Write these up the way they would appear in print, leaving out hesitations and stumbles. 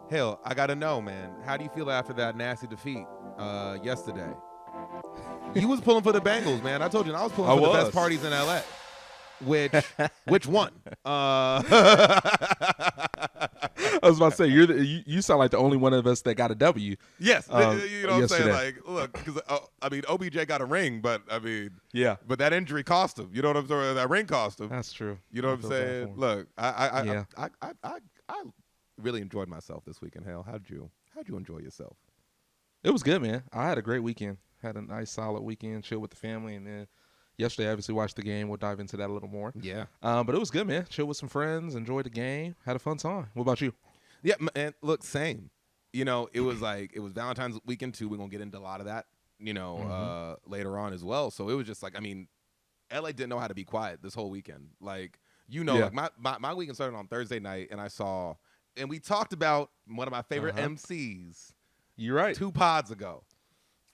Hell, I gotta know, man. How do you feel after that nasty defeat yesterday? You was pulling for the Bengals, man. I told you I was pulling for the best parties in LA. Which one? I was about to say you sound like the only one of us that got a W. Yes, you know what I'm yesterday. saying. Like, look, because OBJ got a ring, but yeah, but that injury cost him. You know what I'm saying? That ring cost him. That's true. You know what I'm saying? Look, I really enjoyed myself this weekend. Hale, how'd you enjoy yourself? It was good, man. I had a great weekend. Had a nice, solid weekend, chill with the family, and then yesterday, I obviously watched the game. We'll dive into that a little more. Yeah. But it was good, man. Chill with some friends, enjoyed the game, had a fun time. What about you? Yeah, man. Look, same. You know, it was Valentine's weekend too. We're gonna get into a lot of that, later on as well. So it was just like, LA didn't know how to be quiet this whole weekend. Like, like my weekend started on Thursday night, and we talked about one of my favorite MCs. You're right. 2 pods ago.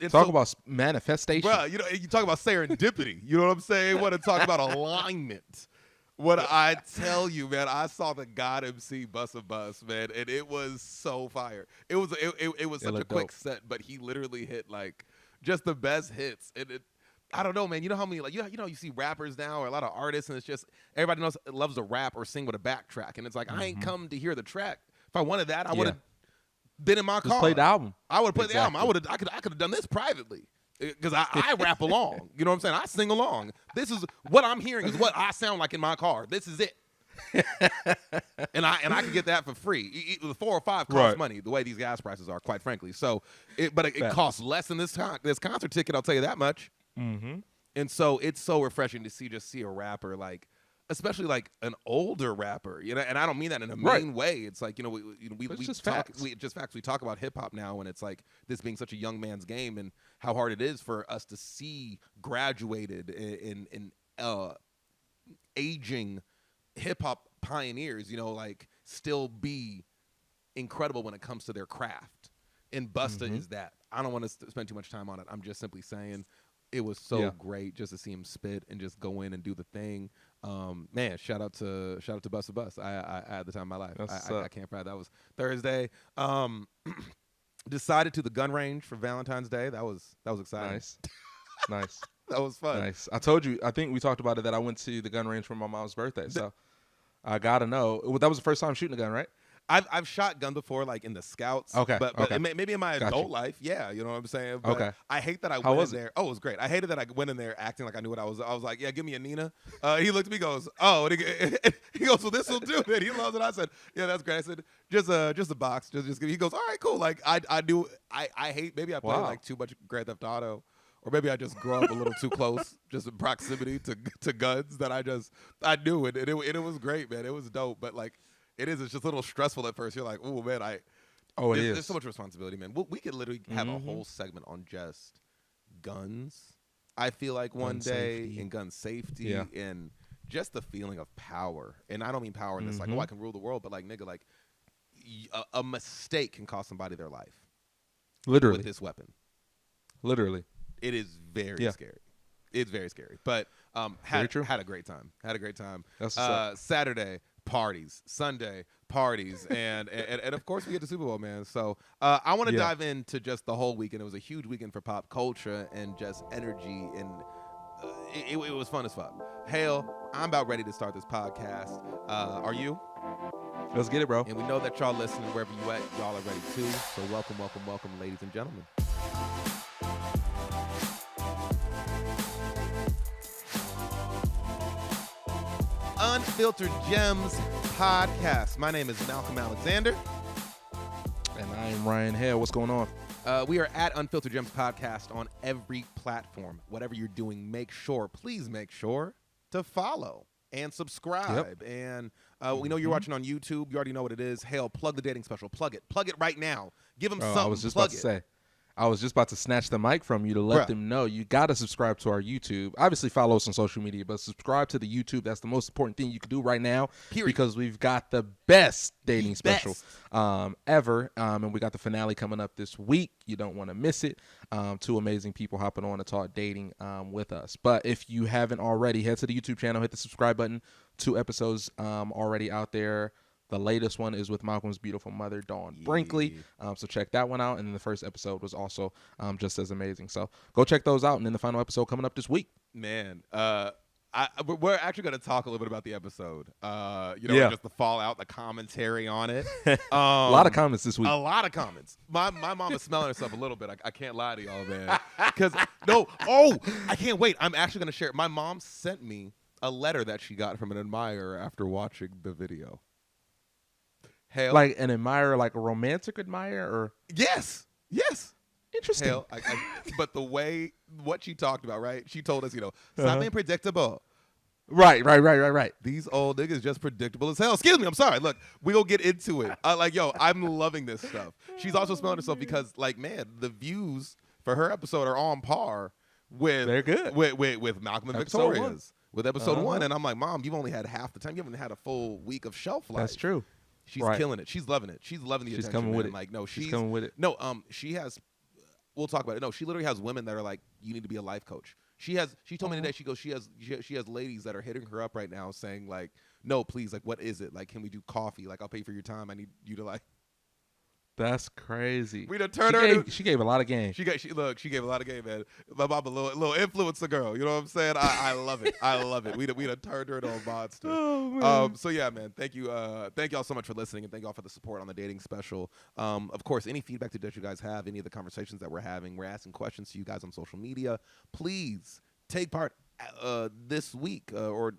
Talk about manifestation. Bro, you talk about serendipity. You know what I'm saying? Want to talk about alignment. What I tell you, man, I saw the God MC bust a bus, man, and it was so fire. It was such a quick set, but he literally hit like just the best hits. And I don't know, man. You know how many you see rappers now or a lot of artists, and it's just everybody loves to rap or sing with a backtrack, and it's like I ain't come to hear the track. If I wanted that, I would have been in my car. Played the album. I would have played the album. I could have done this privately because I rap along. You know what I'm saying? I sing along. This is what I'm hearing is what I sound like in my car. This is it. and I can get that for free. The 4 or 5 costs money. The way these gas prices are, quite frankly. So, it costs less than this concert ticket. I'll tell you that much. Mm-hmm. And so it's so refreshing to see a rapper like. Especially like an older rapper, and I don't mean that in a mean way. It's like we just talk, facts. We talk about hip hop now, and it's like this being such a young man's game, and how hard it is for us to see graduated in aging hip hop pioneers, like still be incredible when it comes to their craft. And Busta is that. I don't want to spend too much time on it. I'm just simply saying. It was so great just to see him spit and just go in and do the thing. Man, shout out to Busta Bus. I had the time of my life. I can't brag. That was Thursday. Decided to the gun range for Valentine's Day. That was exciting. Nice. That was fun. Nice. I told you. I think we talked about it that I went to the gun range for my mom's birthday. So I gotta know. That was the first time shooting a gun, right? I've shot gun before, like in the Scouts. Okay. But maybe in my adult life, yeah, you know what I'm saying. But okay. I hate that I went in there. Oh, it was great. I hated that I went in there acting like I knew what I was. I was like, yeah, give me a Nina. He looked at me, goes, oh, and he goes, well, this will do it. He loves it. I said, yeah, that's great. I said, just a box. Just give. He goes, all right, cool. Like I do. I hate. Maybe I play like too much Grand Theft Auto. Or maybe I just grew up a little too close, just in proximity to guns that I knew it. And it was great, man. It was dope. But like. It's just a little stressful at first. You're like, oh, man, there's so much responsibility, man. We could literally have a whole segment on just guns, I feel like one day, and gun safety, and just the feeling of power. And I don't mean power in this, like, oh, I can rule the world, but like, nigga, like, a mistake can cost somebody their life. Literally. With this weapon. Literally. It is very scary. It's very scary. But had a great time. That's Saturday. Parties, Sunday parties, and of course we get the Super Bowl, man. So I want to dive into just the whole weekend. It was a huge weekend for pop culture and just energy, and it was fun as fuck. Hale, I'm about ready to start this podcast. Are you? Let's get it, bro. And we know that y'all listening wherever you at, y'all are ready too. So welcome, ladies and gentlemen. Unfiltered Gems Podcast. My name is Malcolm Alexander. And I am Ryan Hale. What's going on? We are at Unfiltered Gems Podcast on every platform. Whatever you're doing, please make sure to follow and subscribe. Yep. And we know you're watching on YouTube. You already know what it is. Hale, plug the dating special. Plug it. Plug it right now. Give them something. I was just about to snatch the mic from you to let them know you got to subscribe to our YouTube. Obviously, follow us on social media, but subscribe to the YouTube. That's the most important thing you can do right now. Because we've got the best dating special ever. And we got the finale coming up this week. You don't want to miss it. 2 amazing people hopping on to talk dating with us. But if you haven't already, head to the YouTube channel, hit the subscribe button. 2 episodes already out there. The latest one is with Malcolm's beautiful mother, Dawn Brinkley. So check that one out. And then the first episode was also just as amazing. So go check those out. And then the final episode coming up this week. Man, we're actually going to talk a little bit about the episode. Just the fallout, the commentary on it. A lot of comments this week. A lot of comments. My mom is smelling herself a little bit. I can't lie to y'all, man. Because I can't wait. I'm actually going to share it. My mom sent me a letter that she got from an admirer after watching the video. Hell, like an admirer, like a romantic admirer, or yes. Interesting. Hell, but the way what she talked about, right? She told us, stop being predictable. Right. These old niggas just predictable as hell. Excuse me, I'm sorry. Look, we'll get into it. I'm loving this stuff. She's also smelling herself because, the views for her episode are on par with they're good with Malcolm and episode Victoria's with episode 1. And I'm like, Mom, you've only had half the time. You haven't had a full week of shelf life. That's true. She's killing it. She's loving it. She's loving the attention. Coming with it. Like, no, she's coming with it. No, she has. We'll talk about it. No, she literally has women that are like, you need to be a life coach. She told me today, she goes, she has ladies that are hitting her up right now saying like, no, please, like, what is it? Like, can we do coffee? Like, I'll pay for your time. I need you to like. That's crazy. We done turned her. She gave a lot of game. She gave a lot of game, man. My mom a little influencer girl. You know what I'm saying? I love it. I love it. We done turned her into a monster. Oh, man. So yeah, man. Thank you. Thank y'all so much for listening, and thank y'all for the support on the dating special. Of course, any feedback that you guys have, any of the conversations that we're having, we're asking questions to you guys on social media. Please take part this week or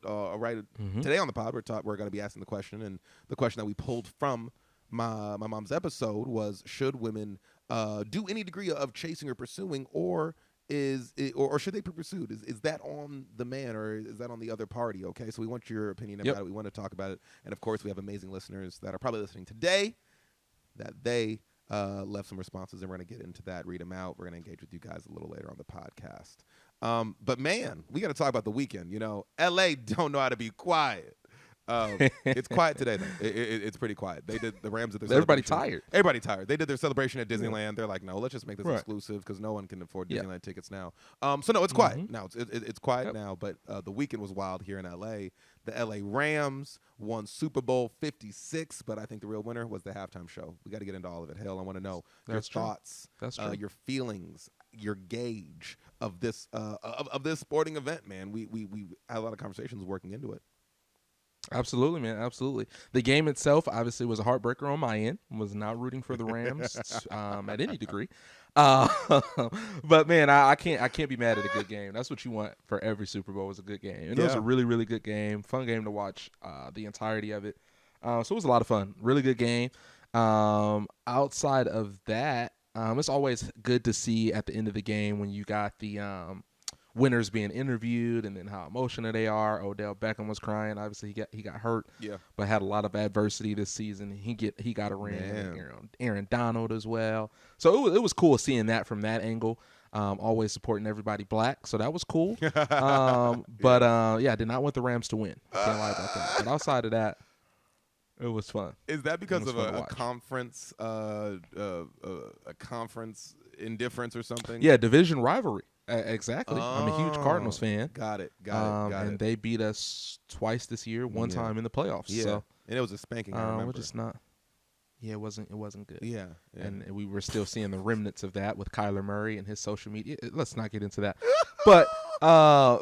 today on the pod. We're going to be asking the question, and the question that we pulled from my mom's episode was, should women do any degree of chasing or pursuing, or should they be pursued? Is that on the man, or is that on the other party? Okay, so we want your opinion about it. We want to talk about it, and of course we have amazing listeners that are probably listening today that they left some responses, and we're going to get into that, read them out. We're going to engage with you guys a little later on the podcast. But man, we got to talk about the weekend. LA don't know how to be quiet. It's quiet today, though. It's pretty quiet. They did the Rams at their Everybody celebration. Everybody tired. They did their celebration at Disneyland. They're like, no, let's just make this exclusive because no one can afford Disneyland tickets now. So no, it's quiet now. It's quiet now. But the weekend was wild here in LA. The LA Rams won Super Bowl 56, but I think the real winner was the halftime show. We got to get into all of it. Hell, I want to know your thoughts, your feelings, your gauge of this of this sporting event, man. We had a lot of conversations working into it. Absolutely, man. Absolutely. The game itself obviously was a heartbreaker on my end. Was not rooting for the Rams at any degree. But man, I can't be mad at a good game. That's what you want for every Super Bowl, is a good game. And it was a really, really good game. Fun game to watch the entirety of it. So it was a lot of fun. Really good game. Outside of that, it's always good to see at the end of the game when you got the winners being interviewed, and then how emotional they are. Odell Beckham was crying. Obviously, he got hurt, but had a lot of adversity this season. He got a ring. Aaron Donald as well. So it was cool seeing that from that angle. Always supporting everybody black, so that was cool. But I did not want the Rams to win. Can't lie about that. But outside of that, it was fun. Is that because of a conference, a conference indifference or something? Yeah, division rivalry. Exactly. I'm a huge Cardinals fan. Got it. And they beat us twice this year, one time in the playoffs. Yeah. So, and it was a spanking, I remember. Which is not. Yeah, it wasn't good. Yeah. And we were still seeing the remnants of that with Kyler Murray and his social media. Let's not get into that. But I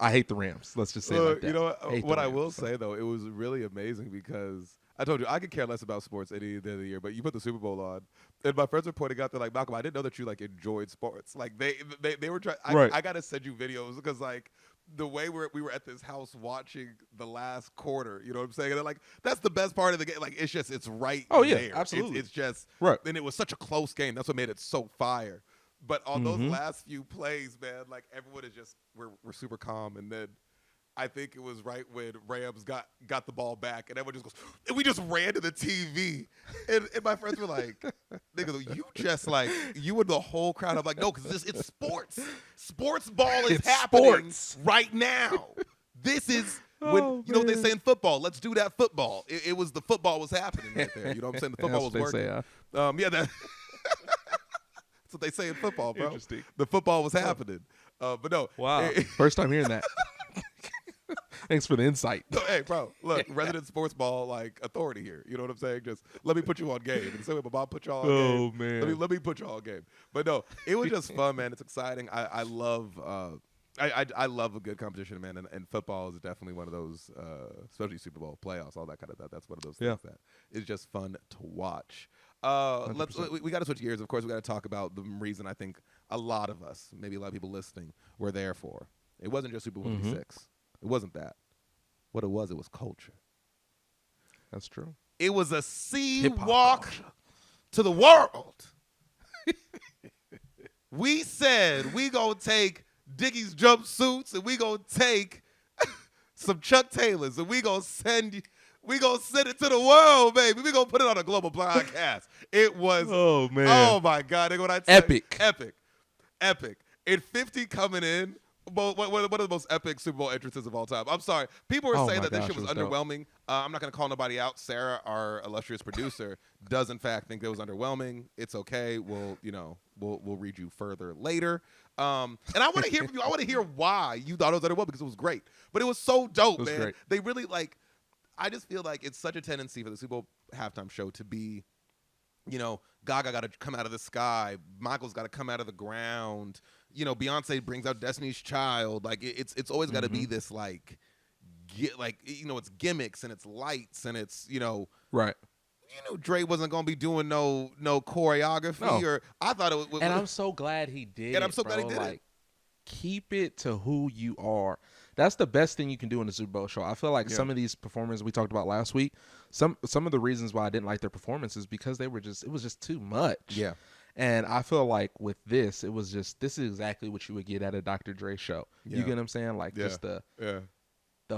hate the Rams. Let's just say it like that. You know what I will say, though, it was really amazing because I told you I could care less about sports any day of the year, but you put the Super Bowl on, and my friends were pointing out, they're like, Malcolm, I didn't know that you like enjoyed sports. Like they were trying. I gotta send you videos because like the way we were at this house watching the last quarter. You know what I'm saying? And they're like, that's the best part of the game. Like it's right. Oh yeah, there. absolutely. It's just right. And it was such a close game. That's what made it so fire. But on those last few plays, man, like everyone is just we're super calm, and then I think it was right when Rams got the ball back, and everyone just goes, and we just ran to the TV. And my friends were like, nigga, you just like, you and the whole crowd. I'm like, no, because it's sports. Sports ball is happening right now. This is when, you know what they say in football, let's do that football. It was the football was happening right there. You know what I'm saying? The football was working. That's what they say in football, bro. Interesting. The football was happening. But no. Wow. First time hearing that. Thanks for the insight. No, hey, bro, look, resident Sportsball like authority here. You know what I'm saying? Just let me put you on game. And the same way my mom put y'all on game. Oh man. Let me put y'all on game. But no, it was just fun, man. It's exciting. I love I love a good competition, man. And football is definitely one of those, especially Super Bowl playoffs, all that kind of stuff. That's one of those things that is just fun to watch. We got to switch gears. Of course, we got to talk about the reason I think a lot of us, maybe a lot of people listening, were there for. It wasn't just Super Bowl 56. It wasn't that. What it was culture. That's true. It was a sea Hip-hop walk culture to the world. We said we gonna take Dickies jumpsuits and we gonna take some Chuck Taylors and we gonna send it to the world, baby. We gonna put it on a global podcast. It was Oh man. oh my God. When I tell Epic. You, epic. And 50 coming in. One of the most epic Super Bowl entrances of all time. I'm sorry. People are saying that this shit was underwhelming. I'm not going to call nobody out. Sarah, our illustrious producer, does in fact think it was underwhelming. It's okay. We'll read you further later. And I want to hear from you. I want to hear why you thought it was underwhelming, because it was great. But it was so dope, man. Great. They really I just feel like it's such a tendency for the Super Bowl halftime show to be, Gaga got to come out of the sky. Michael's got to come out of the ground. Beyonce brings out Destiny's Child. Like it's always got to be this it's gimmicks and it's lights and it's right. Dre wasn't gonna be doing no choreography or I thought it was. And I'm so glad he did. And I'm so glad he did it. Keep it to who you are. That's the best thing you can do in a Super Bowl show. I feel like some of these performers we talked about last week, some of the reasons why I didn't like their performances because it was just too much. Yeah. And I feel like with this, this is exactly what you would get at a Dr. Dre show. Yeah. You get what I'm saying? Like just the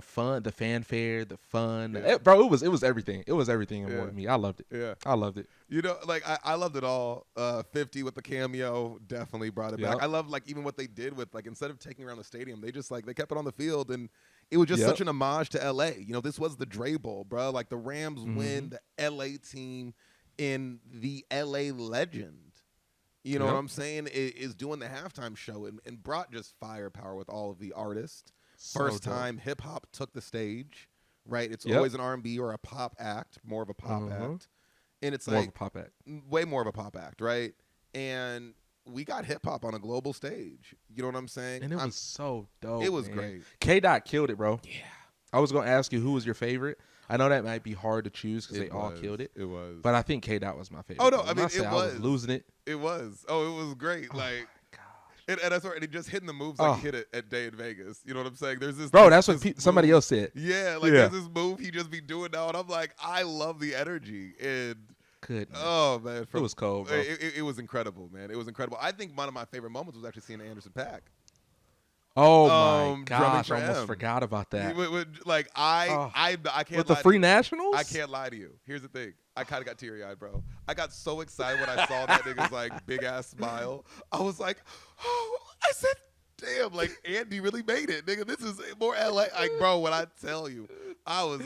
fun, the fanfare, the fun. Yeah. Bro, it was everything. It was everything and more to me. I loved it. Yeah. I loved it. I loved it all. 50 with the cameo definitely brought it back. I love even what they did with instead of taking around the stadium, they just they kept it on the field and it was just such an homage to LA. This was the Dre Bowl, bro. The Rams win the LA team in the LA legend. You know what I'm saying? Is doing the halftime show and brought just firepower with all of the artists. First time hip-hop took the stage, right? It's always an R&B or a pop act, more of a pop act. And it's more of a pop act. Way more of a pop act, right? And we got hip-hop on a global stage. You know what I'm saying? And it was so dope. It was great. K-Dot killed it, bro. Yeah. I was going to ask you who was your favorite. I know that might be hard to choose because they all killed it. It was. But I think K-Dot was my favorite. Oh, no. I was losing it. It was. Oh, it was great. And that's right. And he just hitting the moves he hit it at Day in Vegas. You know what I'm saying? There's this. Bro, that's what somebody else said. Yeah. There's this move he just be doing now. And I'm like, I love the energy. And. Goodness. Oh, man. It was cold, bro. It was incredible, man. It was incredible. I think one of my favorite moments was actually seeing Anderson .Paak. Oh my gosh! I almost forgot about that. I can't. With the Free Nationals? I can't lie to you. Here's the thing. I kind of got teary-eyed, bro. I got so excited when I saw that nigga's big ass smile. I was like, oh! I said, damn! Andy really made it, nigga. This is more LA. Bro, when I tell you, I was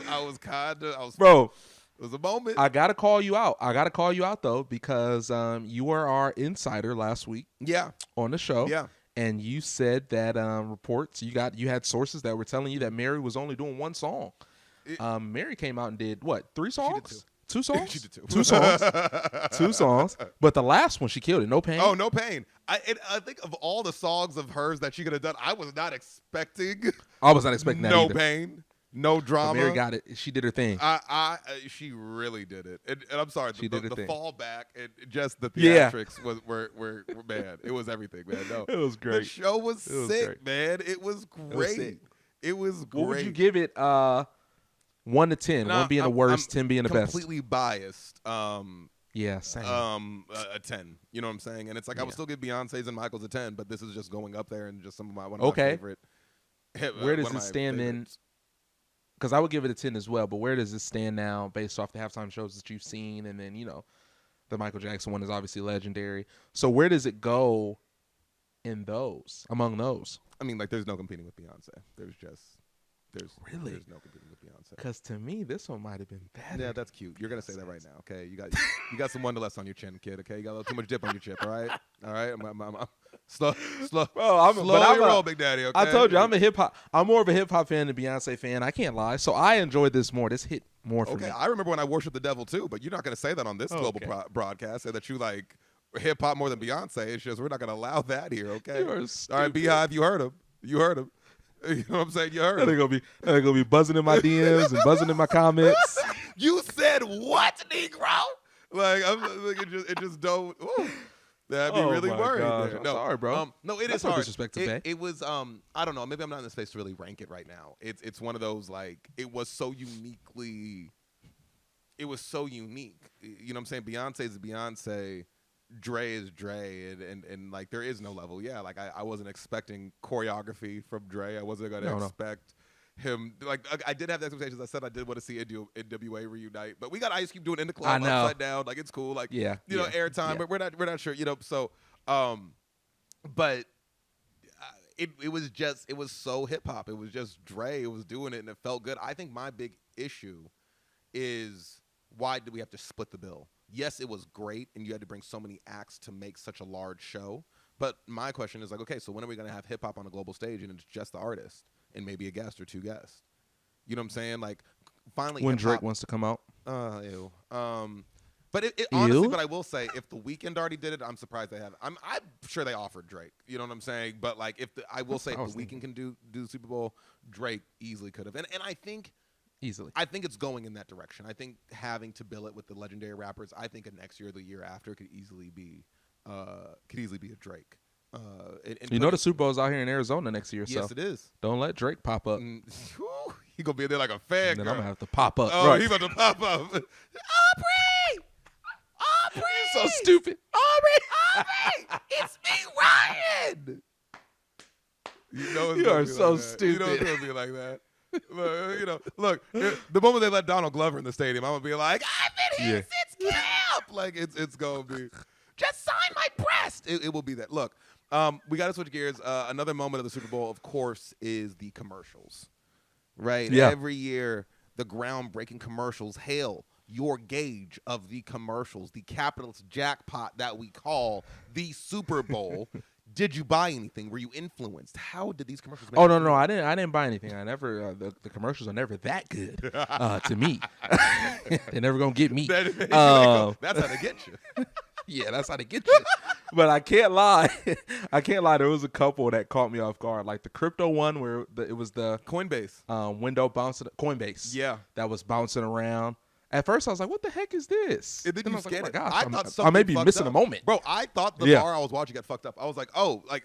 bro. It was a moment. I gotta call you out. Though because you were our insider last week. Yeah. On the show. Yeah. And you said that reports you had sources that were telling you that Mary was only doing one song. Mary came out and did what? 3 songs? 2 songs? She did 2. 2 songs. 2 songs. But the last one she killed it. No Pain. Oh, No Pain. I think of all the songs of hers that she could have done, I was not expecting. that No either. Pain. No drama. But Mary got it. She did her thing. She really did it. And I'm sorry, she did her thing. Fallback and just the theatrics were man. It was everything, man. No, it was great. The show was sick, man. It was great. It was great. What would you give it? 1 to 10. 1 being the worst, 10 being the best. Completely biased. Yeah, same. A 10. You know what I'm saying? And it's I would still give Beyonce's and Michael's a 10, but this is just going up there and just one of my favorite. Where does it stand in? Because I would give it a 10 as well, but where does it stand now based off the halftime shows that you've seen? And then, the Michael Jackson one is obviously legendary. So where does it go among those? I mean, there's no competing with Beyonce. There's no competing with Beyonce. Because to me, this one might have been better. Yeah, that's cute. You're going to say that right now, okay? You got some Wonderlust on your chin, kid, okay? You got a little too much dip on your chip, all right? All right? Slow Bro, your roll, Big Daddy. Okay? I told you I'm more of a hip hop fan than Beyonce fan. I can't lie. So I enjoyed this more. This hit more for me. Okay, I remember when I worshiped the devil too, but you're not gonna say that on this global broadcast. Say that you like hip hop more than Beyonce. It's just we're not gonna allow that here. Okay. You are All stupid. right, Beehive, you heard him. You heard him. You know what I'm saying? You heard him. They're gonna be buzzing in my DMs and buzzing in my comments. You said what, Negro? Like it just don't. Ooh. That'd be really worried. I'm sorry, bro. No, it That's is no hard. disrespect to Bay. It was I don't know. Maybe I'm not in the space to really rank it right now. It's one of those like it was so uniquely. It was so unique. You know what I'm saying? Beyonce is Beyonce. Dre is Dre, and like there is no level. Yeah, like I wasn't expecting choreography from Dre. I wasn't gonna expect him. Like I did have the expectations. I said I did want to see NWA reunite, but we got Ice Cube doing in the club upside down. Like it's cool. Like you know, airtime, but we're not sure. You know, so but it was so hip hop. It was just Dre. It was doing it, and it felt good. I think my big issue is why did we have to split the bill? Yes, it was great, and you had to bring so many acts to make such a large show. But my question is like, okay, so when are we going to have hip-hop on a global stage, and it's just the artist and maybe a guest or two guests? You know what I'm saying? Like, finally, when hip-hop, Drake wants to come out. Ew. But it honestly, but I will say, if The Weeknd already did it, I'm surprised they haven't. I'm sure they offered Drake. You know what I'm saying? But like, I will say, if The Weeknd can do the Super Bowl, Drake easily could have. And I think. Easily. I think it's going in that direction. I think having to bill it with the legendary rappers, I think next year or the year after could easily be a Drake. You know the Super Bowl's out here in Arizona next year, yes, so it is. Don't let Drake pop up. He gonna be there like a fan. And then I'm gonna have to pop up. Oh, right. He's about to pop up. Aubrey, You're so stupid. Aubrey, it's me, Ryan. You know it's you gonna are be so like that. stupid. You know it's gonna be like that. Look, the moment they let Donald Glover in the stadium, I'm gonna be like, I've been here since camp. Like it's gonna be, just sign my breast. It will be that. Look, we got to switch gears. Another moment of the Super Bowl, of course, is the commercials. Right? Yeah. Every year, the groundbreaking commercials hail your gauge of the commercials, the capitalist jackpot that we call the Super Bowl. Did you buy anything? Were you influenced? How did these commercials make you feel? I didn't buy anything. I never the commercials are never that good to me. They're never gonna get me. That's how they get you. Yeah, that's how they get you. But I can't lie. There was a couple that caught me off guard, like the crypto one where it was the Coinbase window bouncing. Coinbase. Yeah, that was bouncing around. At first, I was like, "What the heck is this?" And then you scan it. Gosh, I thought I may be missing a moment, bro. I thought the bar I was watching got fucked up. I was like, "Oh, like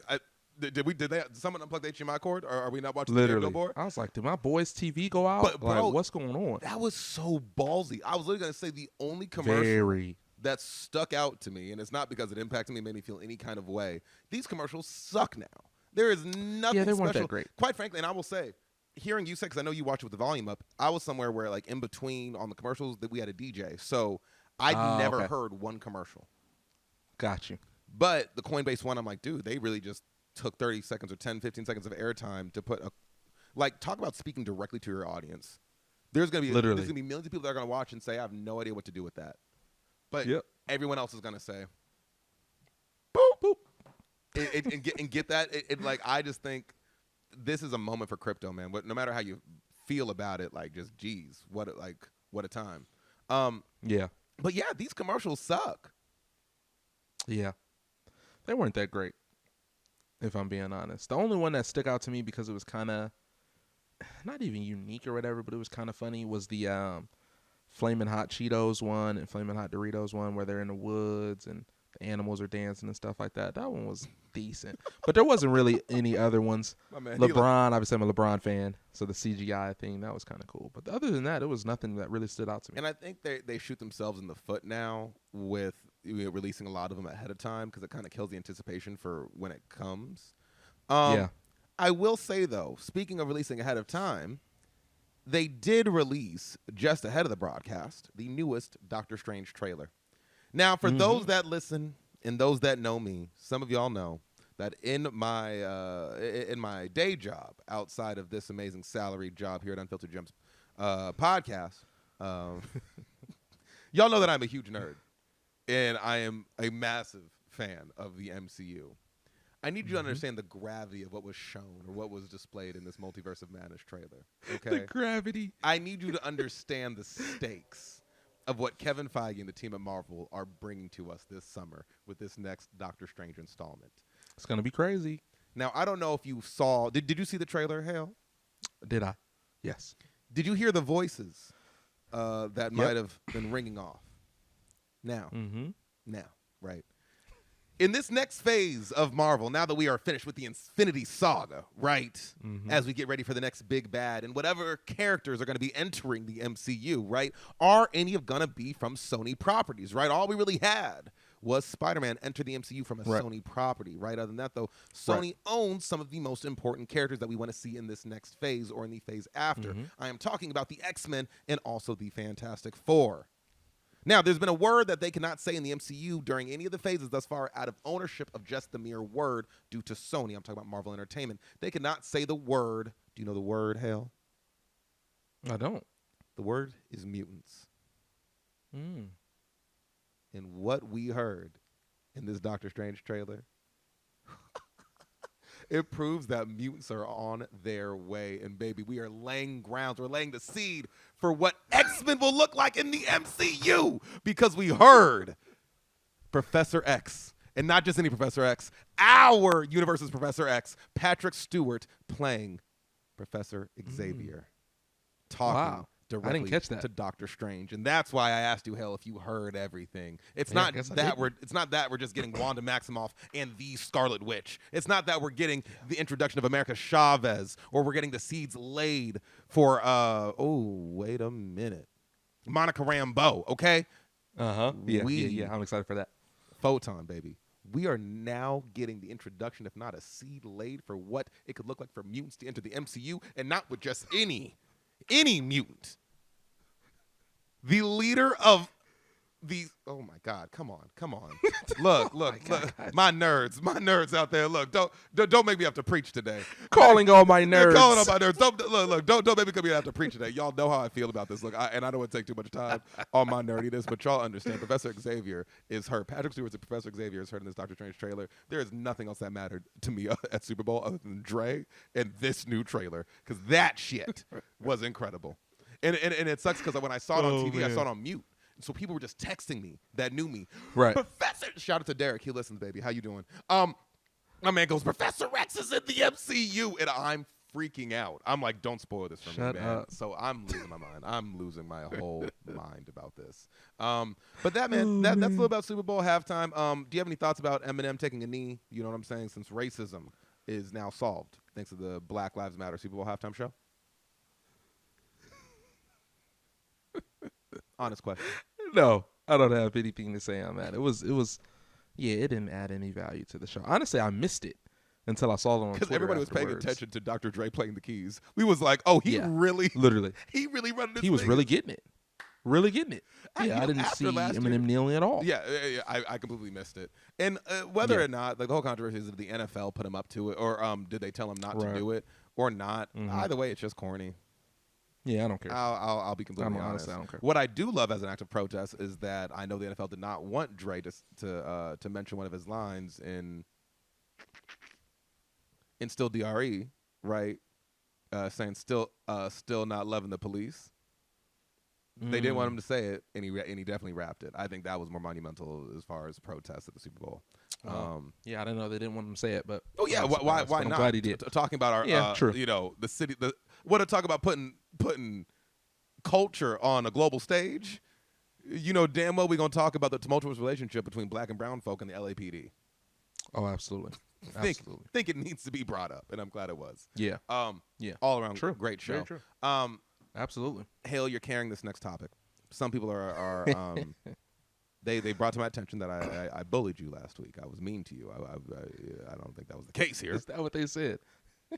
did someone unplug the HDMI cord, or are we not watching the billboard?" I was like, "Did my boy's TV go out? But, bro, like, what's going on?" That was so ballsy. I was literally gonna say the only commercial that stuck out to me, and it's not because it impacted me, made me feel any kind of way. These commercials suck now. There is nothing. Yeah, they weren't special. that great. Quite frankly, and I will say, hearing you say, because I know you watch it with the volume up, I was somewhere where, like, in between on the commercials, that we had a DJ. So I'd never heard one commercial. Got you. But the Coinbase one, I'm like, dude, they really just took 30 seconds or 10, 15 seconds of airtime to put talk about speaking directly to your audience. There's going to be millions of people that are going to watch and say, I have no idea what to do with that. But everyone else is going to say, boop, boop. and get that. Like, I just think this is a moment for crypto, man. No matter how you feel about it, like, just geez, what a time. Yeah. But yeah, these commercials suck. Yeah, they weren't that great, if I'm being honest. The only one that stuck out to me because it was kind of not even unique or whatever, but it was kind of funny was the Flamin' Hot Cheetos one and Flamin' Hot Doritos one where they're in the woods and the animals are dancing and stuff like that. That one was decent. But there wasn't really any other ones. LeBron, obviously I'm a LeBron fan, so the CGI thing, that was kind of cool. But other than that, it was nothing that really stood out to me. And I think they shoot themselves in the foot now with releasing a lot of them ahead of time because it kind of kills the anticipation for when it comes. I will say, though, speaking of releasing ahead of time, they did release, just ahead of the broadcast, the newest Doctor Strange trailer. Now, for those that listen and those that know me, some of y'all know that in my day job, outside of this amazing salaried job here at Unfiltered Gems podcast, y'all know that I'm a huge nerd, and I am a massive fan of the MCU. I need you to understand the gravity of what was shown or what was displayed in this Multiverse of Madness trailer. Okay? The gravity. I need you to understand the stakes of what Kevin Feige and the team at Marvel are bringing to us this summer with this next Doctor Strange installment. It's going to be crazy. Now, I don't know if you saw... Did you see the trailer, Hale? Did I? Yes. Did you hear the voices that might have been ringing off? Now, right? In this next phase of Marvel, now that we are finished with the Infinity Saga, right? As we get ready for the next big bad and whatever characters are going to be entering the MCU, right? Are any of going to be from Sony properties, right? All we really had was Spider-Man enter the MCU from a Sony property, right? Other than that, though, Sony owns some of the most important characters that we want to see in this next phase or in the phase after. I am talking about the X-Men and also the Fantastic Four. Now, there's been a word that they cannot say in the MCU during any of the phases thus far out of ownership of just the mere word due to Sony. I'm talking about Marvel Entertainment. They cannot say the word. Do you know the word, Hale? I don't. The word is mutants. And what we heard in this Doctor Strange trailer, it proves that mutants are on their way. And, baby, we are laying grounds. We're laying the seed for what X-Men will look like in the MCU because we heard Professor X. And not just any Professor X. Our universe's Professor X, Patrick Stewart, playing Professor Xavier. Talking directly I didn't catch that. to Doctor Strange. And that's why I asked you, Hale, if you heard everything. It's not that we're just getting Wanda Maximoff and the Scarlet Witch. It's not that we're getting the introduction of America Chavez or we're getting the seeds laid for wait a minute. Monica Rambeau, okay? Yeah, I'm excited for that. Photon, baby. We are now getting the introduction, if not a seed laid, for what it could look like for mutants to enter the MCU, and not with just any mutant. The leader of the oh my God, come on. Look, my nerds out there. Look, don't make me have to preach today. Calling all my nerds. Calling all my nerds. Don't make me come here and have to preach today. Y'all know how I feel about this. Look, I don't want to take too much time on my nerdiness, but y'all understand. Professor Xavier is her. Patrick Stewart's Professor Xavier is heard in this Doctor Strange trailer. There is nothing else that mattered to me at Super Bowl other than Dre and this new trailer, because that shit was incredible. And it sucks because when I saw it on TV, I saw it on mute. So people were just texting me that knew me. Right. Professor, shout out to Derek. He listens, baby. How you doing? My man goes, Professor X is in the MCU. And I'm freaking out. I'm like, don't spoil this for me, man. Up. So I'm losing my mind. I'm losing my whole mind about this. But that, man, that's a little about Super Bowl halftime. Do you have any thoughts about Eminem taking a knee? You know what I'm saying? Since racism is now solved thanks to the Black Lives Matter Super Bowl halftime show. Honest question. No, I don't have anything to say on that. It was, it didn't add any value to the show. Honestly, I missed it until I saw it on Twitter. Because everybody was paying attention to Dr. Dre playing the keys. We was like, oh, he really running this. He was really getting it. Really getting it. Yeah, I didn't see Eminem kneeling at all. Yeah, I completely missed it. And whether or not, like the whole controversy is if the NFL put him up to it, or did they tell him not to do it, or not. Either way, it's just corny. Yeah, I don't care. I'll be completely honest. I don't care. What I do love as an act of protest is that I know the NFL did not want Dre to mention one of his lines in Still DRE, right? Saying still not loving the police. They didn't want him to say it, and he definitely rapped it. I think that was more monumental as far as protests at the Super Bowl. Yeah, I didn't know they didn't want him to say it, but why not? I'm glad he did. Talking about our, true. The city. What to talk about putting culture on a global stage? You know damn well we're gonna talk about the tumultuous relationship between black and brown folk and the LAPD. Oh, absolutely. Think it needs to be brought up, and I'm glad it was. Yeah. All around great show. Very true. Absolutely. Hale, you're carrying this next topic. Some people are they brought to my attention that I bullied you last week. I was mean to you. I don't think that was the case here. Is that what they said?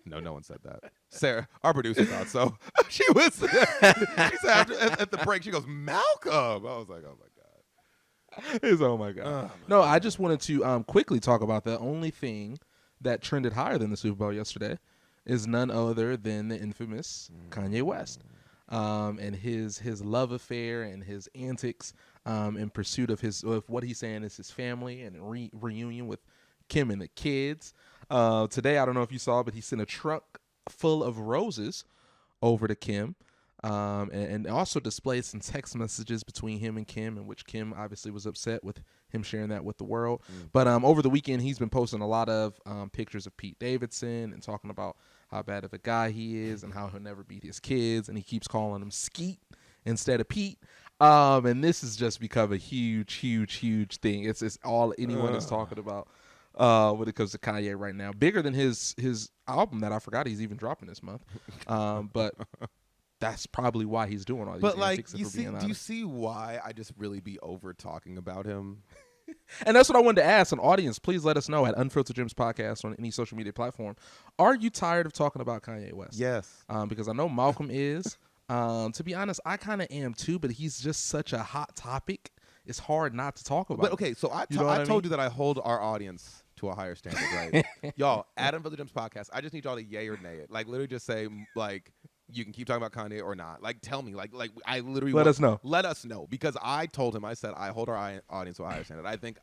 No one said that. Sarah, our producer, thought so. She said at the break, she goes, Malcolm. I was like, oh my God. It's oh my God. No, I just wanted to quickly talk about the only thing that trended higher than the Super Bowl yesterday is none other than the infamous Kanye West. And his love affair and his antics in pursuit of what he's saying is his family and reunion with Kim and the kids. Today, I don't know if you saw, but he sent a truck full of roses over to Kim. And also displayed some text messages between him and Kim, in which Kim obviously was upset with him sharing that with the world. But over the weekend, he's been posting a lot of pictures of Pete Davidson and talking about how bad of a guy he is and how he'll never beat his kids, and he keeps calling him Skeet instead of Pete. And this has just become a huge thing. It's all anyone is talking about when it comes to Kanye right now. Bigger than his album that I forgot he's even dropping this month. But that's probably why he's doing all these antics. But do you see why I just really be over talking about him? And that's what I wanted to ask. An audience, please let us know at Unfiltered Gems Podcast on any social media platform. Are you tired of talking about Kanye West? Yes. Because I know Malcolm is. To be honest, I kind of am too, but he's just such a hot topic. It's hard not to talk about. But okay, so I told you that I hold our audience to a higher standard, right? Y'all, at Unfiltered Gems Podcast, I just need y'all to yay or nay it. Like, literally just say, like, you can keep talking about Kanye or not. Like, tell me. Like I literally let us know. Let us know, because I told him, I said I hold our audience to a higher standard. I think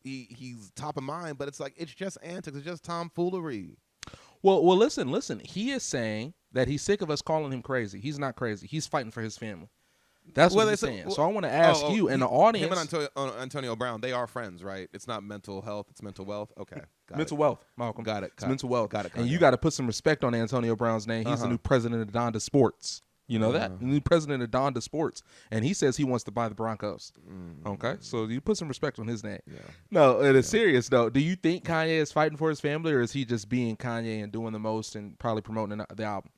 he's top of mind, but it's like it's just antics. It's just tomfoolery. Well, listen. He is saying that he's sick of us calling him crazy. He's not crazy. He's fighting for his family. That's what he's saying. So I want to ask you and the audience. Him and Antonio Brown, they are friends, right? It's not mental health. It's mental wealth. Okay. Mental wealth, Malcolm. Got it. It's mental wealth. Got it. And you got to put some respect on Antonio Brown's name. He's the new president of Donda Sports. You know that? The new president of Donda Sports. And he says he wants to buy the Broncos. Okay? So you put some respect on his name. Yeah. No, it is serious, though. Do you think Kanye is fighting for his family, or is he just being Kanye and doing the most and probably promoting the album?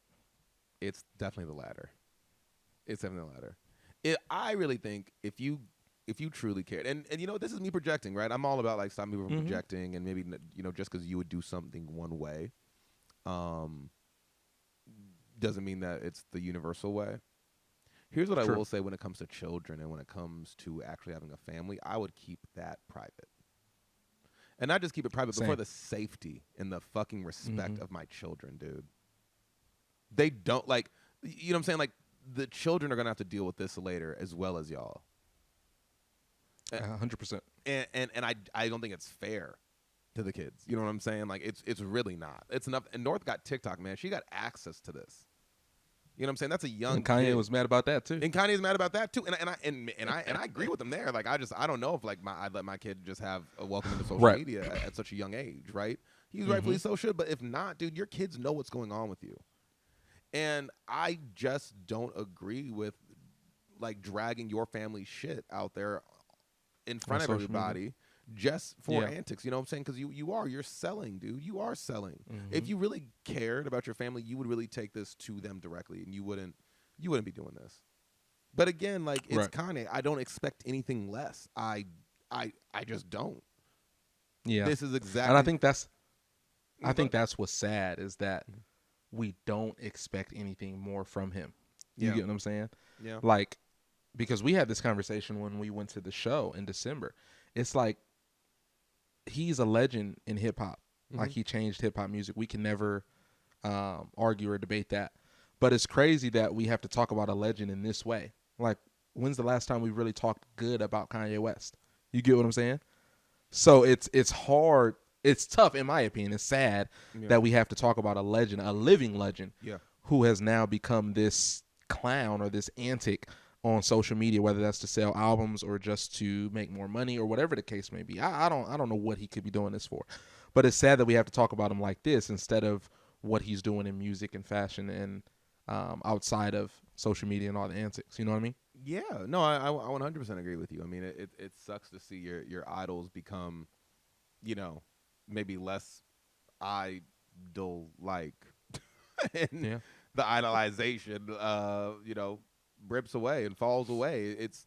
It's definitely the latter. I really think if you truly cared, and you know, this is me projecting, right? I'm all about like stopping people from projecting, and maybe, you know, just because you would do something one way, doesn't mean that it's the universal way. Here's what I will say when it comes to children and when it comes to actually having a family, I would keep that private. And not just keep it private, but for the safety and the fucking respect of my children, dude. They don't, like, you know what I'm saying? Like, the children are going to have to deal with this later as well as y'all. 100%. And I don't think it's fair to the kids. You know what I'm saying? Like, it's really not. It's enough. And North got TikTok, man. She got access to this. You know what I'm saying? That's a young Kanye kid. was mad about that too. And Kanye's mad about that too. And I agree with him there. Like, I don't know if like I'd let my kid just have a welcome into social media at such a young age, right? He's rightfully so should. But if not, dude, your kids know what's going on with you. And I just don't agree with like dragging your family shit out there in front of everybody just for antics. You know what I'm saying? Because you're selling, dude. You are selling. If you really cared about your family, you would really take this to them directly, and you wouldn't be doing this. But again, like, it's Kanye. I don't expect anything less. I just don't. Yeah. This is exactly. And I think that's what's sad is that we don't expect anything more from him. You get what I'm saying? Yeah. Like, because we had this conversation when we went to the show in December. It's like he's a legend in hip hop. Like, he changed hip hop music. We can never argue or debate that. But it's crazy that we have to talk about a legend in this way. Like, when's the last time we really talked good about Kanye West? You get what I'm saying? So it's hard. It's tough, in my opinion. It's sad that we have to talk about a legend, a living legend, who has now become this clown or this antic on social media, whether that's to sell albums or just to make more money or whatever the case may be. I don't know what he could be doing this for. But it's sad that we have to talk about him like this instead of what he's doing in music and fashion and outside of social media and all the antics. You know what I mean? Yeah. No, I 100% agree with you. I mean, it sucks to see your idols become, you know, maybe less idol-like. And the idolization, you know, rips away and falls away. It's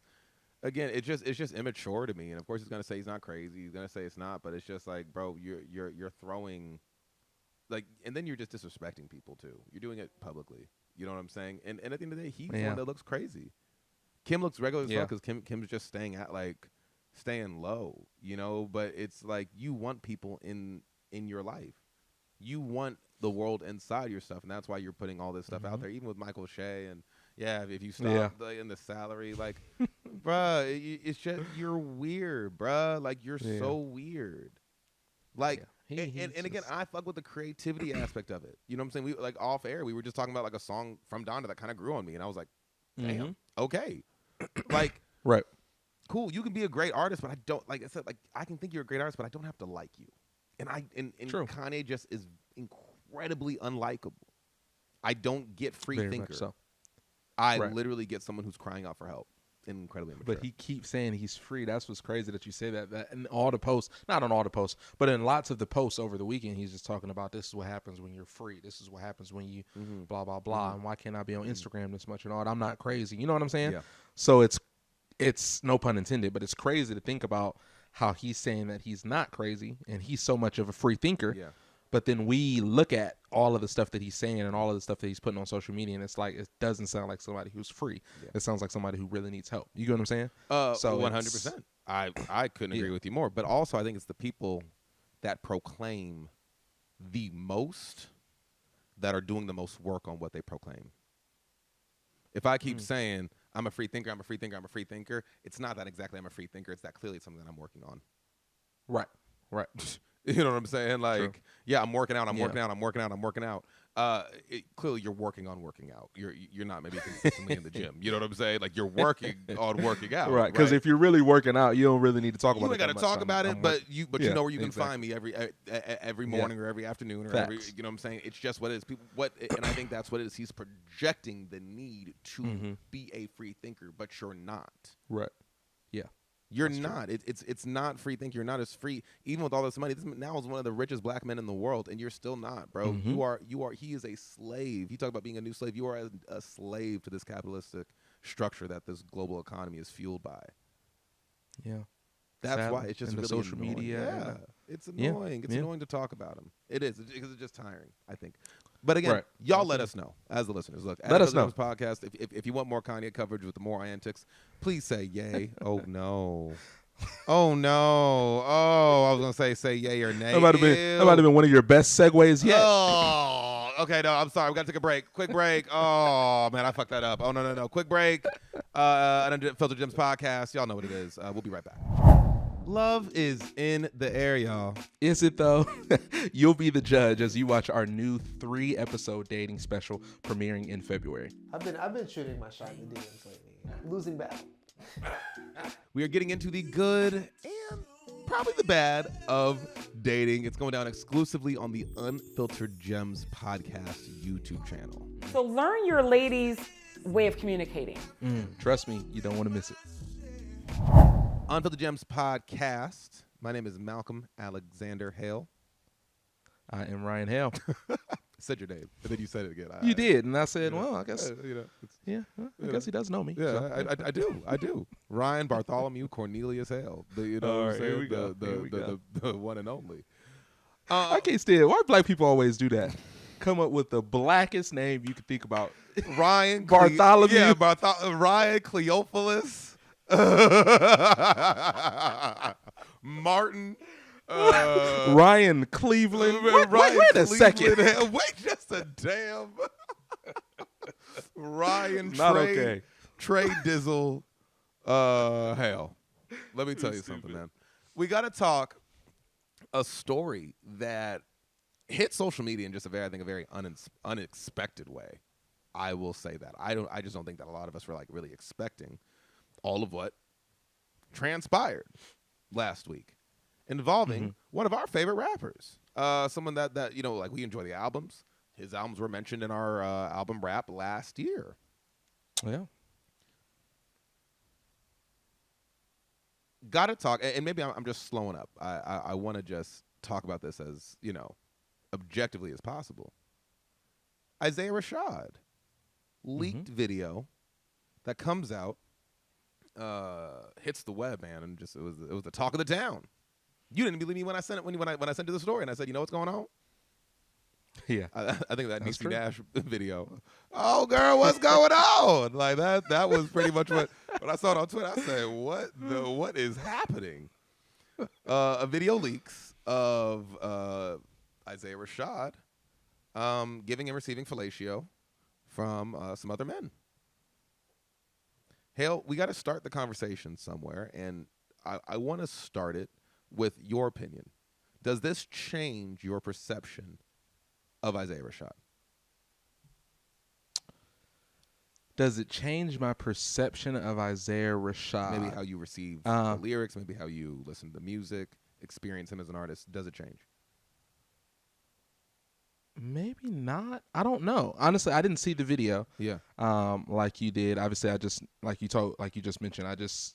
just immature to me. And of course, he's gonna say he's not crazy. He's gonna say it's not. But it's just like, bro, you're throwing, like, and then you're just disrespecting people too. You're doing it publicly. You know what I'm saying? And at the end of the day, he's one that looks crazy. Kim looks regular as fuck because Kim's just staying low, you know. But it's like, you want people in your life. You want the world inside your stuff, and that's why you're putting all this stuff out there. Even with Michael Shea, and if you stop in the salary, like, bruh, it's just, you're weird, bruh. Like, you're so weird. Like, and again, I fuck with the creativity aspect of it. You know what I'm saying? We like off air, we were just talking about like a song from Donda that kind of grew on me, and I was like, damn, okay, like, right, cool. You can be a great artist, but I don't like I said. Like, I can think you're a great artist, but I don't have to like you. And Kanye just is incredibly unlikable. I don't get free Very thinker. much so. I literally get someone who's crying out for help. Incredibly immature. But he keeps saying he's free. That's what's crazy that you say that. That in all the posts, not on all the posts, but in lots of the posts over the weekend, he's just talking about this is what happens when you're free. This is what happens when you blah blah blah. And why can't I be on Instagram this much and all that? I'm not crazy. You know what I'm saying? Yeah. So it's no pun intended, but it's crazy to think about how he's saying that he's not crazy and he's so much of a free thinker. Yeah. But then we look at all of the stuff that he's saying and all of the stuff that he's putting on social media, and it's like it doesn't sound like somebody who's free. Yeah. It sounds like somebody who really needs help. You get what I'm saying? So 100%. I couldn't agree with you more. But also, I think it's the people that proclaim the most that are doing the most work on what they proclaim. If I keep saying I'm a free thinker, I'm a free thinker, I'm a free thinker, it's not that exactly I'm a free thinker. It's that clearly it's something that I'm working on. Right. You know what I'm saying? Like, true. Yeah, I'm working out. I'm working out. Clearly, you're working on working out. You're not maybe consistently in the gym. You know what I'm saying? Like, you're working on working out. Right. Because if you're really working out, you don't really need to talk about it. You ain't got to talk about it, but you know where you can find me every morning or every afternoon or every. You know what I'm saying? It's just what it is. And I think that's what it is. He's projecting the need to be a free thinker, but you're not. Right. Yeah. You're not. It's not free thinking. You're not as free. Even with all this money, this now is one of the richest black men in the world, and you're still not, bro. You are. He is a slave. You talk about being a new slave. You are a slave to this capitalistic structure that this global economy is fueled by. Yeah. That's why it's just really social annoying. media. Yeah. It's annoying. It's annoying to talk about him. It is because it's just tiring, I think. But again, y'all let us know as the listeners. Look, let us know. Podcast. If you want more Kanye coverage with the more antics, please say yay. Oh no. Oh no. Oh, I was gonna say yay or nay. That might have been one of your best segues yet. Oh, okay. No, I'm sorry. We gotta take a break. Quick break. Oh man, I fucked that up. Oh no. Quick break. Unfiltered Gems Podcast. Y'all know what it is. We'll be right back. Love is in the air, y'all. Is it though? You'll be the judge as you watch our new 3-episode dating special premiering in February. I've been shooting my shot in the DMs lately. Losing battle. We are getting into the good and probably the bad of dating. It's going down exclusively on the Unfiltered Gems Podcast YouTube channel. So learn your lady's way of communicating. Trust me, you don't want to miss it. Unfiltered Gems Podcast. My name is Malcolm Alexander Hale. I am Ryan Hale. Said your name, and then you said it again. You did, and I said, well, I guess, I guess he does know me. Yeah, so. I do. Ryan Bartholomew Cornelius Hale. You know what I'm saying? The one and only. I can't stand. Why black people always do that? Come up with the blackest name you could think about. Ryan Bartholomew. Ryan Cleophilus. Martin. Ryan Cleveland. Wait a second. Wait just a damn. Ryan Not Trey, okay. Trey Dizzle. Hell. Let me tell you something, man. We got to talk a story that hit social media in just a very unexpected way. I will say that. I just don't think that a lot of us were like really expecting all of what transpired last week involving one of our favorite rappers, someone that like we enjoy the albums. His albums were mentioned in our album wrap last year. Yeah. Gotta talk, and maybe I'm just slowing up. I want to just talk about this as, objectively as possible. Isaiah Rashad leaked video that comes out, hits the web, man, and just it was the talk of the town. You didn't believe me when I sent it when I sent you the story, and I said, you know what's going on? Yeah, I think that Niecy Nash video. Oh, girl, what's going on? Like that was pretty much what when I saw it on Twitter. I said, what is happening? A video leaks of Isaiah Rashad giving and receiving fellatio from some other men. Hale, we got to start the conversation somewhere, and I want to start it with your opinion. Does this change your perception of Isaiah Rashad? Does it change my perception of Isaiah Rashad? Maybe how you receive the lyrics, maybe how you listen to the music, experience him as an artist. Does it change? Maybe not. I don't know. Honestly, I didn't see the video. Yeah. Like you did. Obviously, I just like you just mentioned. I just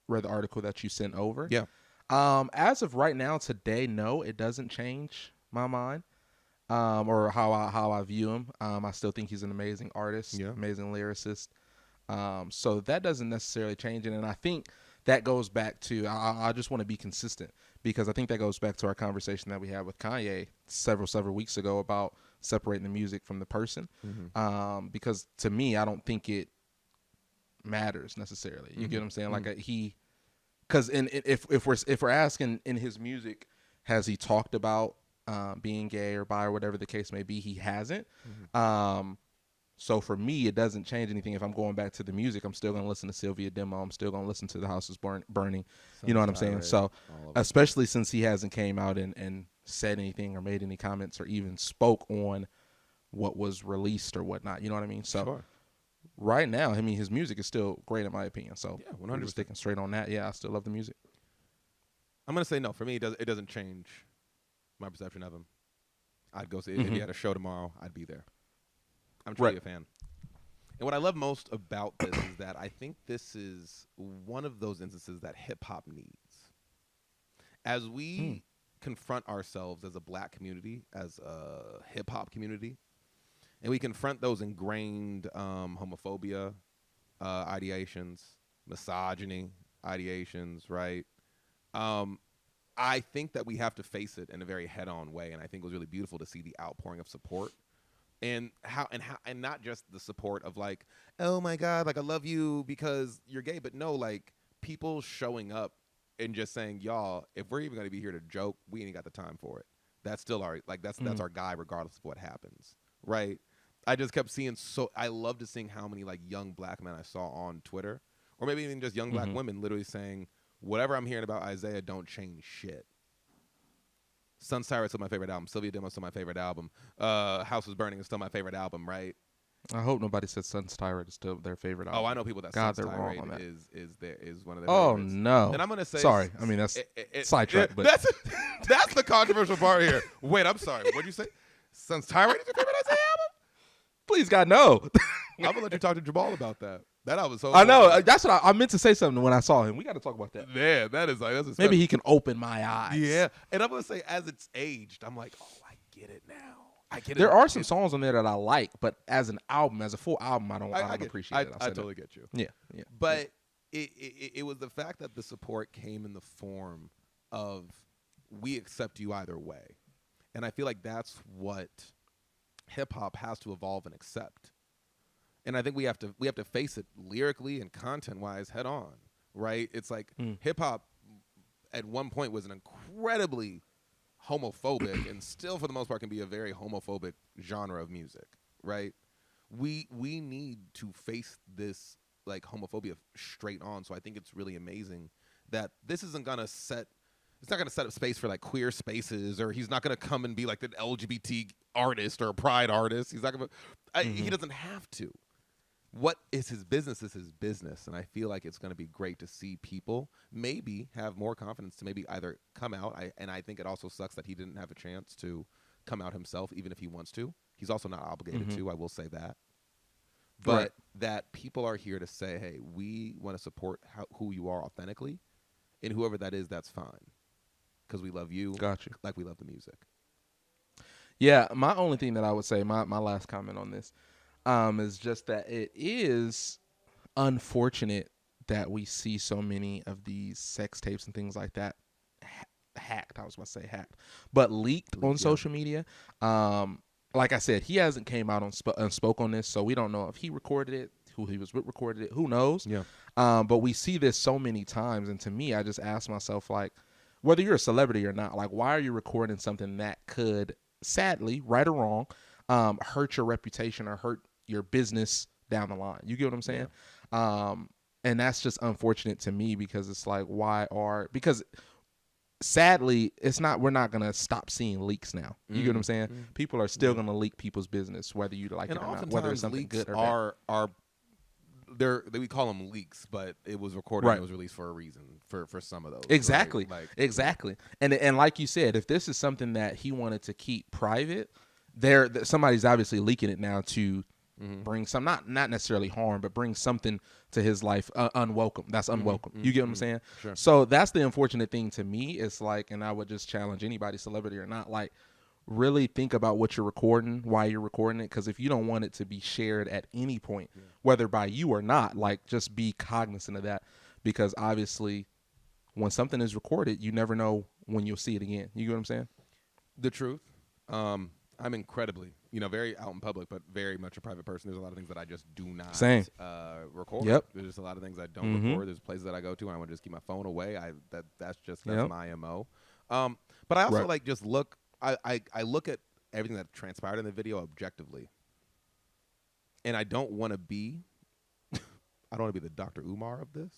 read the article that you sent over. Yeah. As of right now, today, no, it doesn't change my mind. Or how I view him. I still think he's an amazing artist, amazing lyricist. So that doesn't necessarily change it. And I think that goes back to, I just want to be consistent, because I think that goes back to our conversation that we had with Kanye several weeks ago about separating the music from the person. Because to me, I don't think it matters necessarily. You get what I'm saying? Like because if we're asking, in his music, has he talked about being gay or bi or whatever the case may be? He hasn't. So for me, it doesn't change anything. If I'm going back to the music, I'm still going to listen to Sylvia Demo. I'm still going to listen to The House is Burning. You know what I'm saying? So especially since he hasn't came out and said anything or made any comments or even spoke on what was released or whatnot. You know what I mean? So right now, I mean, his music is still great in my opinion. So 100% sticking straight on that. Yeah, I still love the music. I'm going to say no. For me, it doesn't change my perception of him. I'd go see if he had a show tomorrow, I'd be there. I'm truly a fan. And what I love most about this is that I think this is one of those instances that hip-hop needs. As we confront ourselves as a black community, as a hip-hop community, and we confront those ingrained homophobia ideations, misogyny ideations, right? I think that we have to face it in a very head-on way, and I think it was really beautiful to see the outpouring of support. And not just the support of like, oh my God, like I love you because you're gay, but no, like people showing up and just saying, y'all, if we're even gonna be here to joke, we ain't got the time for it. That's still our that's our guy regardless of what happens, right? I just kept seeing I loved seeing how many like young black men I saw on Twitter, or maybe even just young black women literally saying, whatever I'm hearing about Isaiah don't change shit. Sun's Tyrant is still my favorite album. Sylvia Demo is still my favorite album. House is Burning is still my favorite album, right? I hope nobody said Sun's Tyrant is still their favorite album. Oh, I know people that God, Sun's they're wrong on Tyrant that. is one of their Oh, favorites. no. And I'm going to say... Sorry. I mean, that's sidetrack. But that's the controversial part here. Wait, I'm sorry. What'd you say? Sun's Tyrant is your favorite Isaiah album? Please, God, no. I'm going to let you talk to Jabal about that. That album so I know. That's what I meant to say something when I saw him. We got to talk about that. Yeah, that's maybe he can open my eyes. Yeah. And I'm going to say, as it's aged, I'm like, oh, I get it now. I get it. There are some songs on there that I like, but as an album, as a full album, I don't appreciate it. I totally get you. Yeah. But it was the fact that the support came in the form of, we accept you either way. And I feel like that's what hip-hop has to evolve and accept. And I think we have to face it lyrically and content-wise head on, right? It's like hip-hop at one point was an incredibly homophobic and still for the most part can be a very homophobic genre of music, right? We need to face this like homophobia straight on. So I think it's really amazing that this isn't gonna set up space for like queer spaces, or he's not gonna come and be like an LGBT artist or a pride artist. He's not gonna. He doesn't have to. What is his business is his business, and I feel like it's going to be great to see people maybe have more confidence to maybe either come out. And I think it also sucks that he didn't have a chance to come out himself, even if he wants to. He's also not obligated to. I will say that, but that people are here to say, "Hey, we want to support who you are authentically, and whoever that is, that's fine, because we love you, like we love the music." Yeah, my only thing that I would say, my last comment on this. Is just that it is unfortunate that we see so many of these sex tapes and things like that hacked. I was about to say hacked, but leaked on social media. Like I said, he hasn't came out and spoke on this, so we don't know if he recorded it, who he was with recorded it. Who knows? Yeah. But we see this so many times, and to me, I just ask myself, like, whether you're a celebrity or not, like, why are you recording something that could, sadly, right or wrong, hurt your reputation or hurt your business down the line? You get what I'm saying? Yeah. And that's just unfortunate to me, because it's like, because sadly, we're not gonna stop seeing leaks now. You get what I'm saying? People are still gonna leak people's business, whether you like it or not, whether it's something good or bad. are we call them leaks, but it was recorded and it was released for a reason for some of those. Exactly. Right? Like, exactly. And like you said, if this is something that he wanted to keep private, somebody's obviously leaking it now to bring some not necessarily harm, but bring something to his life unwelcome. That's unwelcome. You get what I'm saying? Sure. So that's the unfortunate thing to me. It's like, and I would just challenge anybody, celebrity or not, like, really think about what you're recording, why you're recording it, because if you don't want it to be shared at any point, whether by you or not, like, just be cognizant of that, because obviously when something is recorded, you never know when you'll see it again. You get what I'm saying? The truth. I'm incredibly, very out in public, but very much a private person. There's a lot of things that I just do not record. Yep. There's just a lot of things I don't record. There's places that I go to and I want to just keep my phone away. That's my MO. But I also just look. I look at everything that transpired in the video objectively, and I don't want to be. I don't want to be the Dr. Umar of this.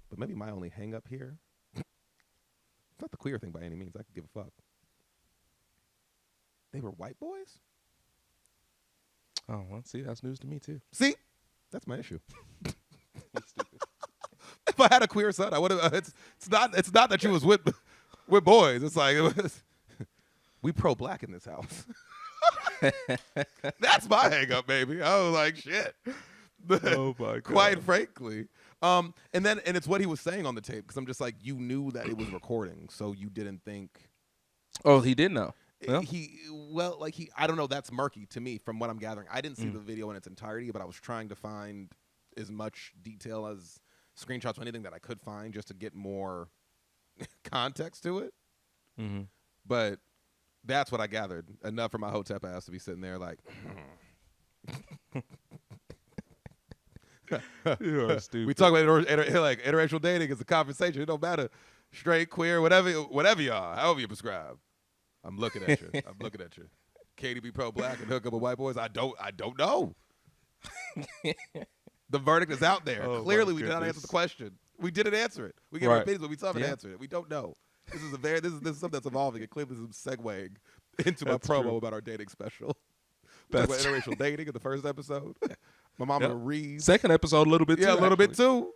But maybe my only hang up here. It's not the queer thing by any means. I could give a fuck. They were white boys? Oh, well, see, that's news to me too. See? That's my issue. If I had a queer son, I would have. It's not that you was with boys. It's like we pro-black in this house. That's my hang up, baby. I was like, shit. Oh my God. Quite frankly. And it's what he was saying on the tape, because I'm just like, you knew that it was recording, so you didn't think. Oh, he did know. Yeah. I don't know. That's murky to me from what I'm gathering. I didn't see the video in its entirety, but I was trying to find as much detail as screenshots or anything that I could find just to get more context to it. But that's what I gathered. Enough for my hotep ass to be sitting there like. You are stupid. We talk about like interracial dating is a conversation. It don't matter, straight, queer, whatever you are, however you prescribe. I'm looking at you. I'm looking at you. Katie be pro-black and hook up with white boys. I don't know. The verdict is out there. Oh, Clearly, we did not answer the question. We didn't answer it. We gave our opinions, but we still haven't answered it. We don't know. This is something that's evolving, and clearly this is segueing into my promo about our dating special. Talk about interracial dating in the first episode. My mama reads. Second episode, a little bit too. Yeah, a little bit too.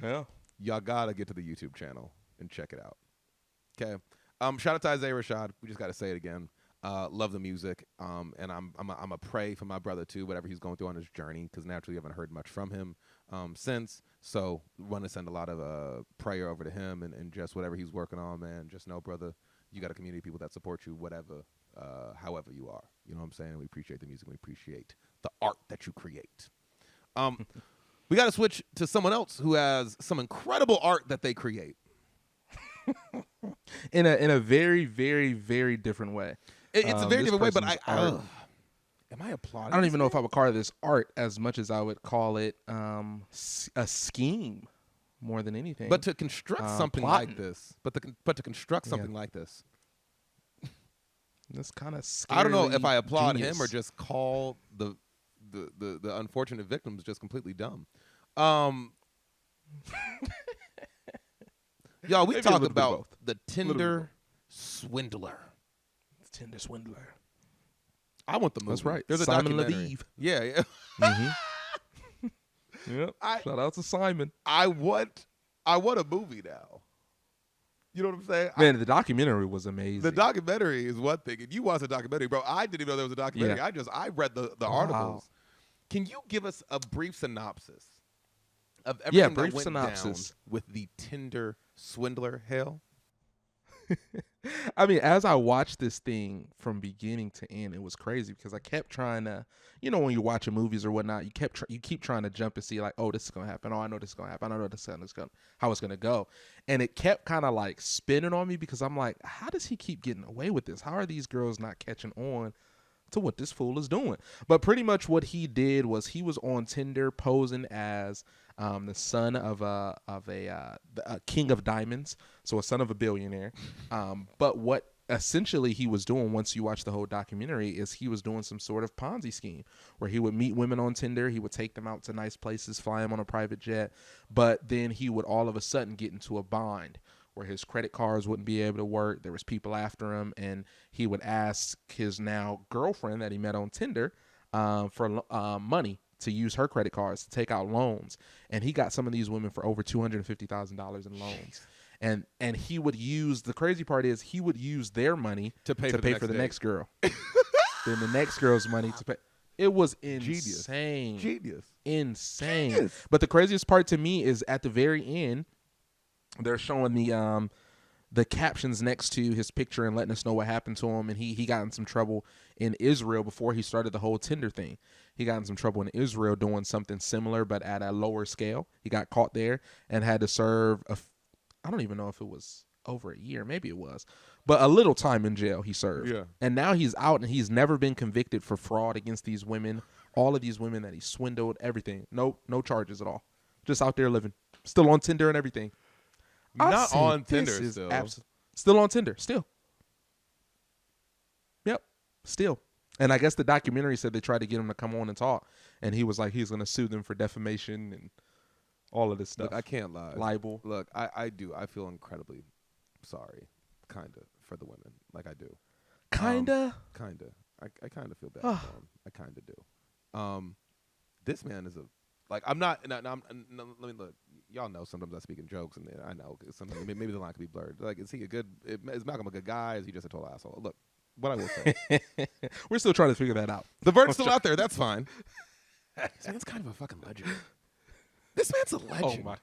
Yeah. Y'all gotta get to the YouTube channel and check it out. Okay. Shout out to Isaiah Rashad. We just gotta say it again. Love the music. And I'm a pray for my brother too, whatever he's going through on his journey, because naturally you haven't heard much from him since. So want to send a lot of prayer over to him and just whatever he's working on, man. Just know, brother, you got a community of people that support you, whatever, however you are. You know what I'm saying? We appreciate the music. We appreciate the art that you create. We got to switch to someone else who has some incredible art that they create. in a very, very, very different way. It's a very different way, but am I applauding? I don't even know if I would call this art as much as I would call it a scheme more than anything. But to construct something like this, like this, that's kind of I don't know if I applaud genius. him or just call the unfortunate victims just completely dumb. Y'all, we talk about the Tinder Swindler. Tinder Swindler. I want the movie. That's right. There's a Simon documentary. Leviev. Yeah. Yep. Shout out to Simon. I want a movie now. You know what I'm saying? Man, the documentary was amazing. The documentary is one thing, and you watched the documentary, bro. I didn't even know there was a documentary. Yeah. I read the articles. Can you give us a brief synopsis of everything that went down with the Tinder Swindler hell? I mean, as I watched this thing from beginning to end, it was crazy because I kept trying to, when you're watching movies or whatnot, you keep trying to jump and see like, oh, this is gonna happen. Oh, I know this is gonna happen. I know how it's gonna go, and it kept kind of like spinning on me because I'm like, how does he keep getting away with this? How are these girls not catching on to what this fool is doing? But pretty much what he did was he was on Tinder posing as the son of a king of diamonds, so a son of a billionaire. But what essentially he was doing, once you watch the whole documentary, is he was doing some sort of Ponzi scheme where he would meet women on Tinder, he would take them out to nice places, fly them on a private jet, but then he would all of a sudden get into a bind where his credit cards wouldn't be able to work. There was people after him, and he would ask his now girlfriend that he met on Tinder for money to use her credit cards to take out loans, and he got some of these women for over $250,000 in loans. And he would use, the crazy part is, he would use their money to pay for the next girl. Then the next girl's money to pay. It was insane. Genius. Insane. Genius. But the craziest part to me is at the very end, they're showing the captions next to his picture and letting us know what happened to him. And he got in some trouble in Israel before he started the whole Tinder thing. He got in some trouble in Israel doing something similar, but at a lower scale. He got caught there and had to serve I don't even know if it was over a year. Maybe it was. But a little time in jail he served. Yeah. And now he's out, and he's never been convicted for fraud against these women. All of these women that he swindled, everything. No charges at all. Just out there living. Still on Tinder and everything. Not on Tinder still. Still on Tinder. Still. Yep. Still. And I guess the documentary said they tried to get him to come on and talk. And he was like, he's going to sue them for defamation and all of this stuff. Look, I can't lie. Libel. Look, I do. I feel incredibly sorry, kind of, for the women. Like, I do. Kinda? Kinda. I kind of feel bad for him. I kind of do. This man is I'm not, let me look. Y'all know sometimes I speak in jokes, and I know sometimes maybe the line could be blurred. Like, is Malcolm a good guy? Is he just a total asshole? Look, what I will say. We're still trying to figure that out. The verdict's still out there. That's fine. This man's kind of a fucking legend. This man's a legend. Oh my!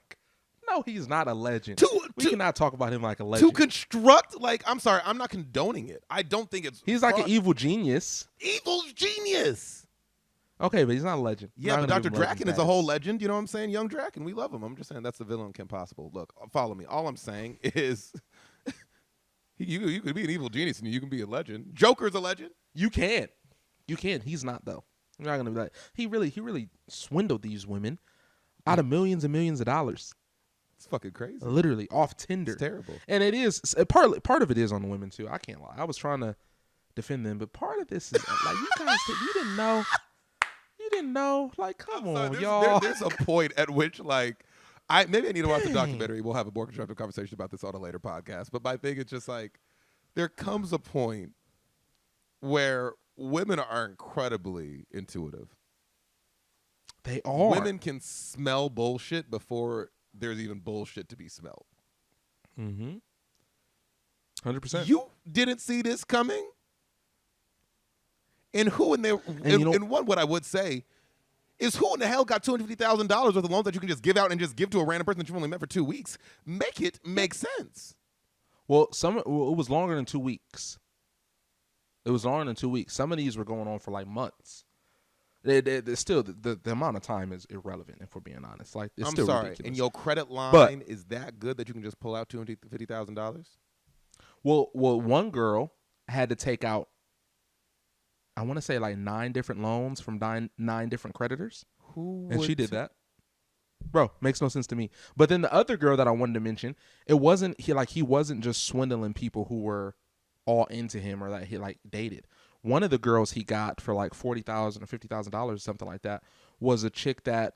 No, he's not a legend. We cannot talk about him like a legend. To construct, I'm sorry, I'm not condoning it. I don't think it's. He's like an evil genius. Evil genius. Okay, but he's not a legend. Yeah, but Dr. Draken is a whole legend. You know what I'm saying? Young Draken, we love him. I'm just saying that's the villain Kim Possible. Look, follow me. All I'm saying is, you could be an evil genius and you can be a legend. Joker's a legend. You can. He's not though. You're not gonna be like he really swindled these women out of millions and millions of dollars. It's fucking crazy. Literally off Tinder. It's terrible. And it is part of it is on the women too. I can't lie. I was trying to defend them, but part of this is like you guys didn't know. You didn't know. Like, come on, y'all. There's a point at which maybe I need to watch the documentary. We'll have a more constructive conversation about this on a later podcast. But my thing is just like there comes a point where women are incredibly intuitive. They are. Women can smell bullshit before there's even bullshit to be smelled. 100%. You didn't see this coming? And who in there? And one, what I would say is, who in the hell got $250,000 worth of loans that you can just give out and just give to a random person that you've only met for 2 weeks? Make it make sense. Well, it was longer than 2 weeks. It was longer than 2 weeks. Some of these were going on for like months. They're still the amount of time is irrelevant, if we're being honest. Like, it's still ridiculous. And your credit line is that good that you can just pull out $250,000? Well, one girl had to take out, I want to say like 9 different loans from 9 different creditors. And she did that. Bro, makes no sense to me. But then the other girl that I wanted to mention, he wasn't just swindling people who were all into him or that he like dated. One of the girls he got for like $40,000 or $50,000, something like that, was a chick that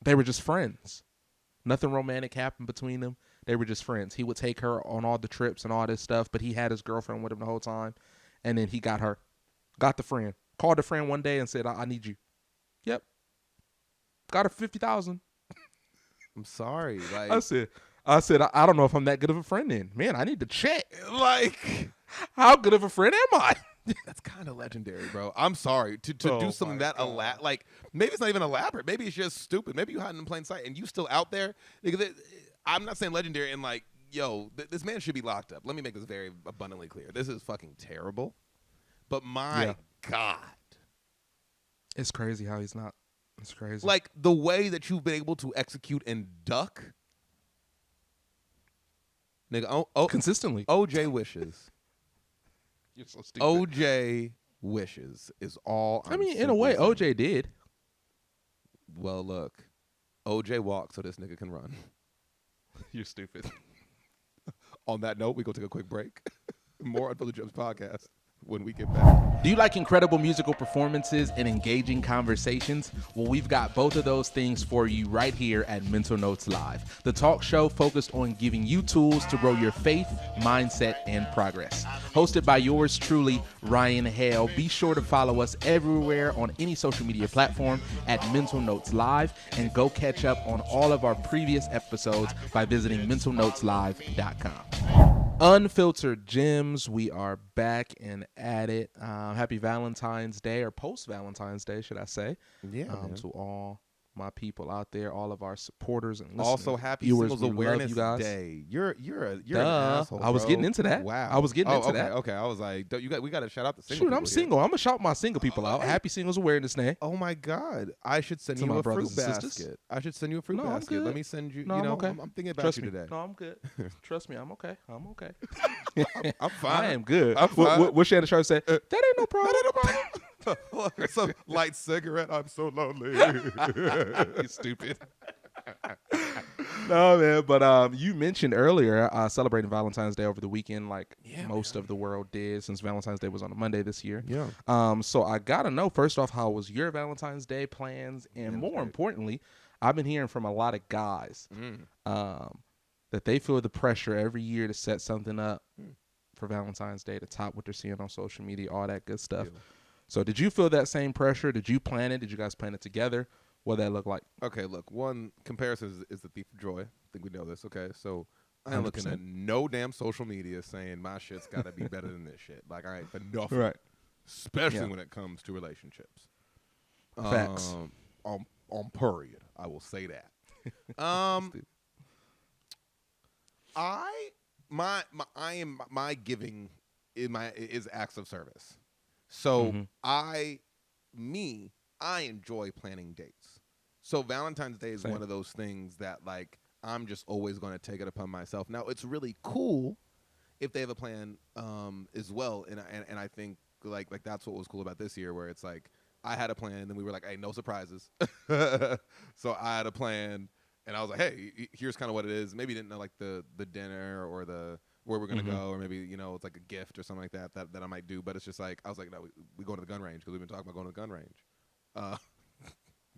they were just friends. Nothing romantic happened between them. They were just friends. He would take her on all the trips and all this stuff, but he had his girlfriend with him the whole time. And then he got the friend, called the friend one day and said, I need you. Yep. Got her $50,000. I'm sorry. Like I said, I don't know if I'm that good of a friend then. Man, I need to check. Like, how good of a friend am I? That's kind of legendary, bro. I'm sorry. To do something that like, maybe it's not even elaborate. Maybe it's just stupid. Maybe you hiding in plain sight and you still out there. I'm not saying legendary and like, yo, this man should be locked up. Let me make this very abundantly clear. This is fucking terrible. But my God. It's crazy how he's not. It's crazy. Like, the way that you've been able to execute and duck. Nigga, consistently. OJ wishes. You're so stupid. OJ wishes is all I mean, in a way, saying. OJ did. Well, look. OJ walked so this nigga can run. You're stupid. On that note, we go take a quick break. More Unfiltered Gems podcast when we get back. Do you like incredible musical performances and engaging conversations? Well, we've got both of those things for you right here at Mental Notes Live, the talk show focused on giving you tools to grow your faith, mindset, and progress. Hosted by yours truly, Ryan Hale. Be sure to follow us everywhere on any social media platform at Mental Notes Live, and go catch up on all of our previous episodes by visiting mentalnoteslive.com. Unfiltered Gems, we are back and at it. Happy Valentine's Day, or post-Valentine's Day, should I say. Yeah, to all my people out there, all of our supporters and listeners. Also, happy viewers, Singles Awareness Day. You're an asshole, I was bro. getting into that. Wow. I was getting into that. Okay. I was like, we got to shout out the single Shoot, people I'm here. single. I'm going to shout my single people out. Happy Singles Awareness Day. Oh my God! I should send To you my a fruit brothers and basket. sisters. I should send you a fruit No, I'm basket. good. Let me send you. No, you I'm know, okay. I'm thinking about Trust you me. today. No, I'm good. Trust me, I'm okay. I'm okay. I'm fine. I am good. I'm fine. What Shannon Sharp said? That ain't no problem. That ain't no problem. Some light cigarette. I'm so lonely. You stupid. No, man, but you mentioned earlier celebrating Valentine's Day over the weekend, like most of the world did, since Valentine's Day was on a Monday this year. Yeah. So I gotta know, first off, how was your Valentine's Day plans, and more importantly, I've been hearing from a lot of guys that they feel the pressure every year to set something up for Valentine's Day to top what they're seeing on social media, all that good stuff. Yeah. So did you feel that same pressure? Did you plan it? Did you guys plan it together? What that look like? Okay, look, one comparison is the thief of joy. I think we know this, okay? So I ain't 100%. looking at no damn social media saying my shit's got to be better than this shit. Like, I ain't for nothing. Right. Especially when it comes to relationships. Facts. On period. I will say that. My giving is acts of service. So I enjoy planning dates. So Valentine's Day is one of those things that, like, I'm just always going to take it upon myself. Now, it's really cool if they have a plan as well, and I think like that's what was cool about this year, where it's like I had a plan, and then we were like, hey, no surprises. So I had a plan, and I was like, hey, here's kind of what it is. Maybe you didn't know like the dinner or the where we're gonna go, or maybe it's like a gift or something like that I might do. But it's just like I was like, no, we go to the gun range because we've been talking about going to the gun range.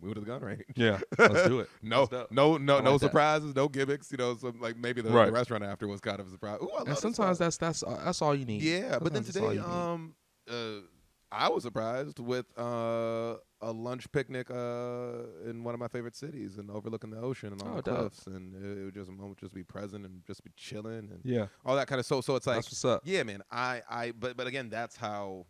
We went to the gun range. Yeah, let's do it. No like surprises, no gimmicks. Some, like maybe the restaurant after was kind of a surprise. Ooh, I love and sometimes that's all you need. Yeah, but then Sometimes today, I was surprised with a lunch picnic in one of my favorite cities and overlooking the ocean and all the cliffs, and it was just a moment just to be present and just be chilling and all that kind of. So it's like, that's what's up. Yeah, man. But again, that's how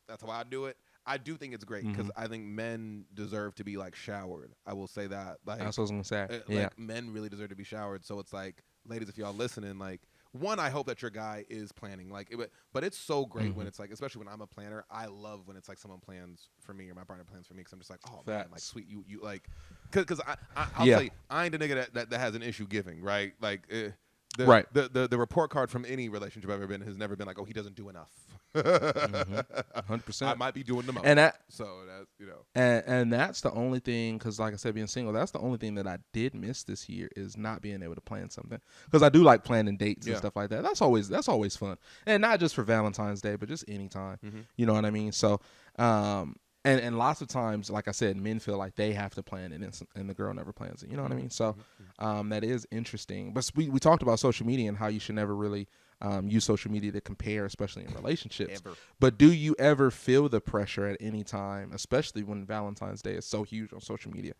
I do it. I do think it's great because I think men deserve to be like showered. I will say that. Like, that's what I was gonna say. Like, men really deserve to be showered. So it's like, ladies, if y'all listening, like, one, I hope that your guy is planning. Like, but it's so great when it's like, especially when I'm a planner. I love when it's like someone plans for me or my partner plans for me, because I'm just like, oh man, like, sweet, you like, because I'll tell you, I ain't a nigga that has an issue giving, right? Like. The report card from any relationship I've ever been has never been like, oh, he doesn't do enough. 100%. I might be doing the most. And that's and that's the only thing, because like I said, being single, that's the only thing that I did miss this year, is not being able to plan something. Because I do like planning dates and stuff like that. That's always fun, and not just for Valentine's Day, but just anytime. You know what I mean? So and lots of times, like I said, men feel like they have to plan it, and the girl never plans it. You know what I mean? So that is interesting. But we talked about social media and how you should never really use social media to compare, especially in relationships. Ever. But do you ever feel the pressure at any time, especially when Valentine's Day is so huge on social media?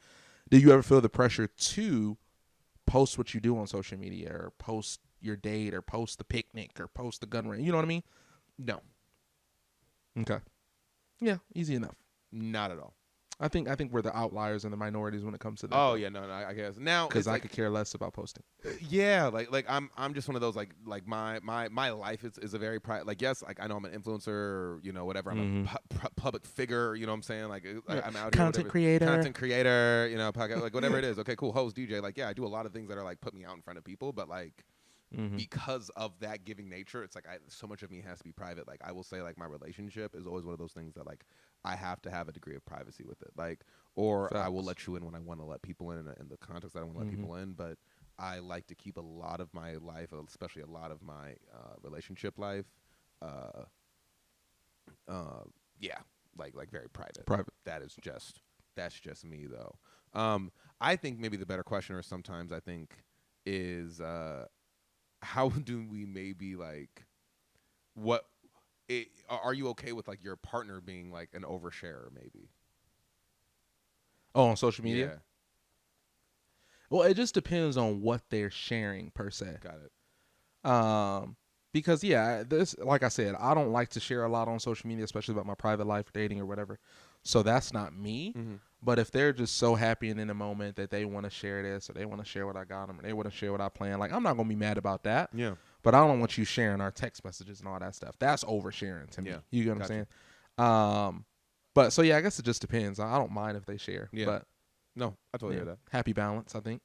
Do you ever feel the pressure to post what you do on social media, or post your date, or post the picnic, or post the gun range? You know what I mean? No. Okay. Yeah, easy enough. Not at all. I think we're the outliers and the minorities when it comes to that. Oh yeah, no, I guess now because I could care less about posting. Yeah, like I'm just one of those like my life is a very private. Like, yes, like I know I'm an influencer, or whatever. I'm a public figure. You know what I'm saying? Like I'm out here, content creator, podcast, like whatever it is. Okay, cool, host, DJ. Like, yeah, I do a lot of things that are like put me out in front of people, but like. Because of that giving nature, it's like so much of me has to be private. Like, I will say, like, my relationship is always one of those things that like I have to have a degree of privacy with it. Like, or I will let you in when I want to let people in the context that I want to let people in. But I like to keep a lot of my life, especially a lot of my relationship life, yeah, like very private. Private. That's just me though. I think maybe the better question, or sometimes I think, is how do we maybe like are you okay with like your partner being like an oversharer maybe? Oh, on social media? Yeah. Well, it just depends on what they're sharing per se. Got it. Because yeah, this, like I said, I don't like to share a lot on social media, especially about my private life, dating or whatever. So that's not me. Mm-hmm. But if they're just so happy and in the moment that they want to share this, or they want to share what I got them, or they want to share what I plan, like I'm not gonna be mad about that. Yeah. But I don't want you sharing our text messages and all that stuff. That's oversharing to me. Yeah. You get what Gotcha. I'm saying? But so yeah, I guess it just depends. I don't mind if they share. Yeah. But No, I totally yeah, hear that. happy balance, I think.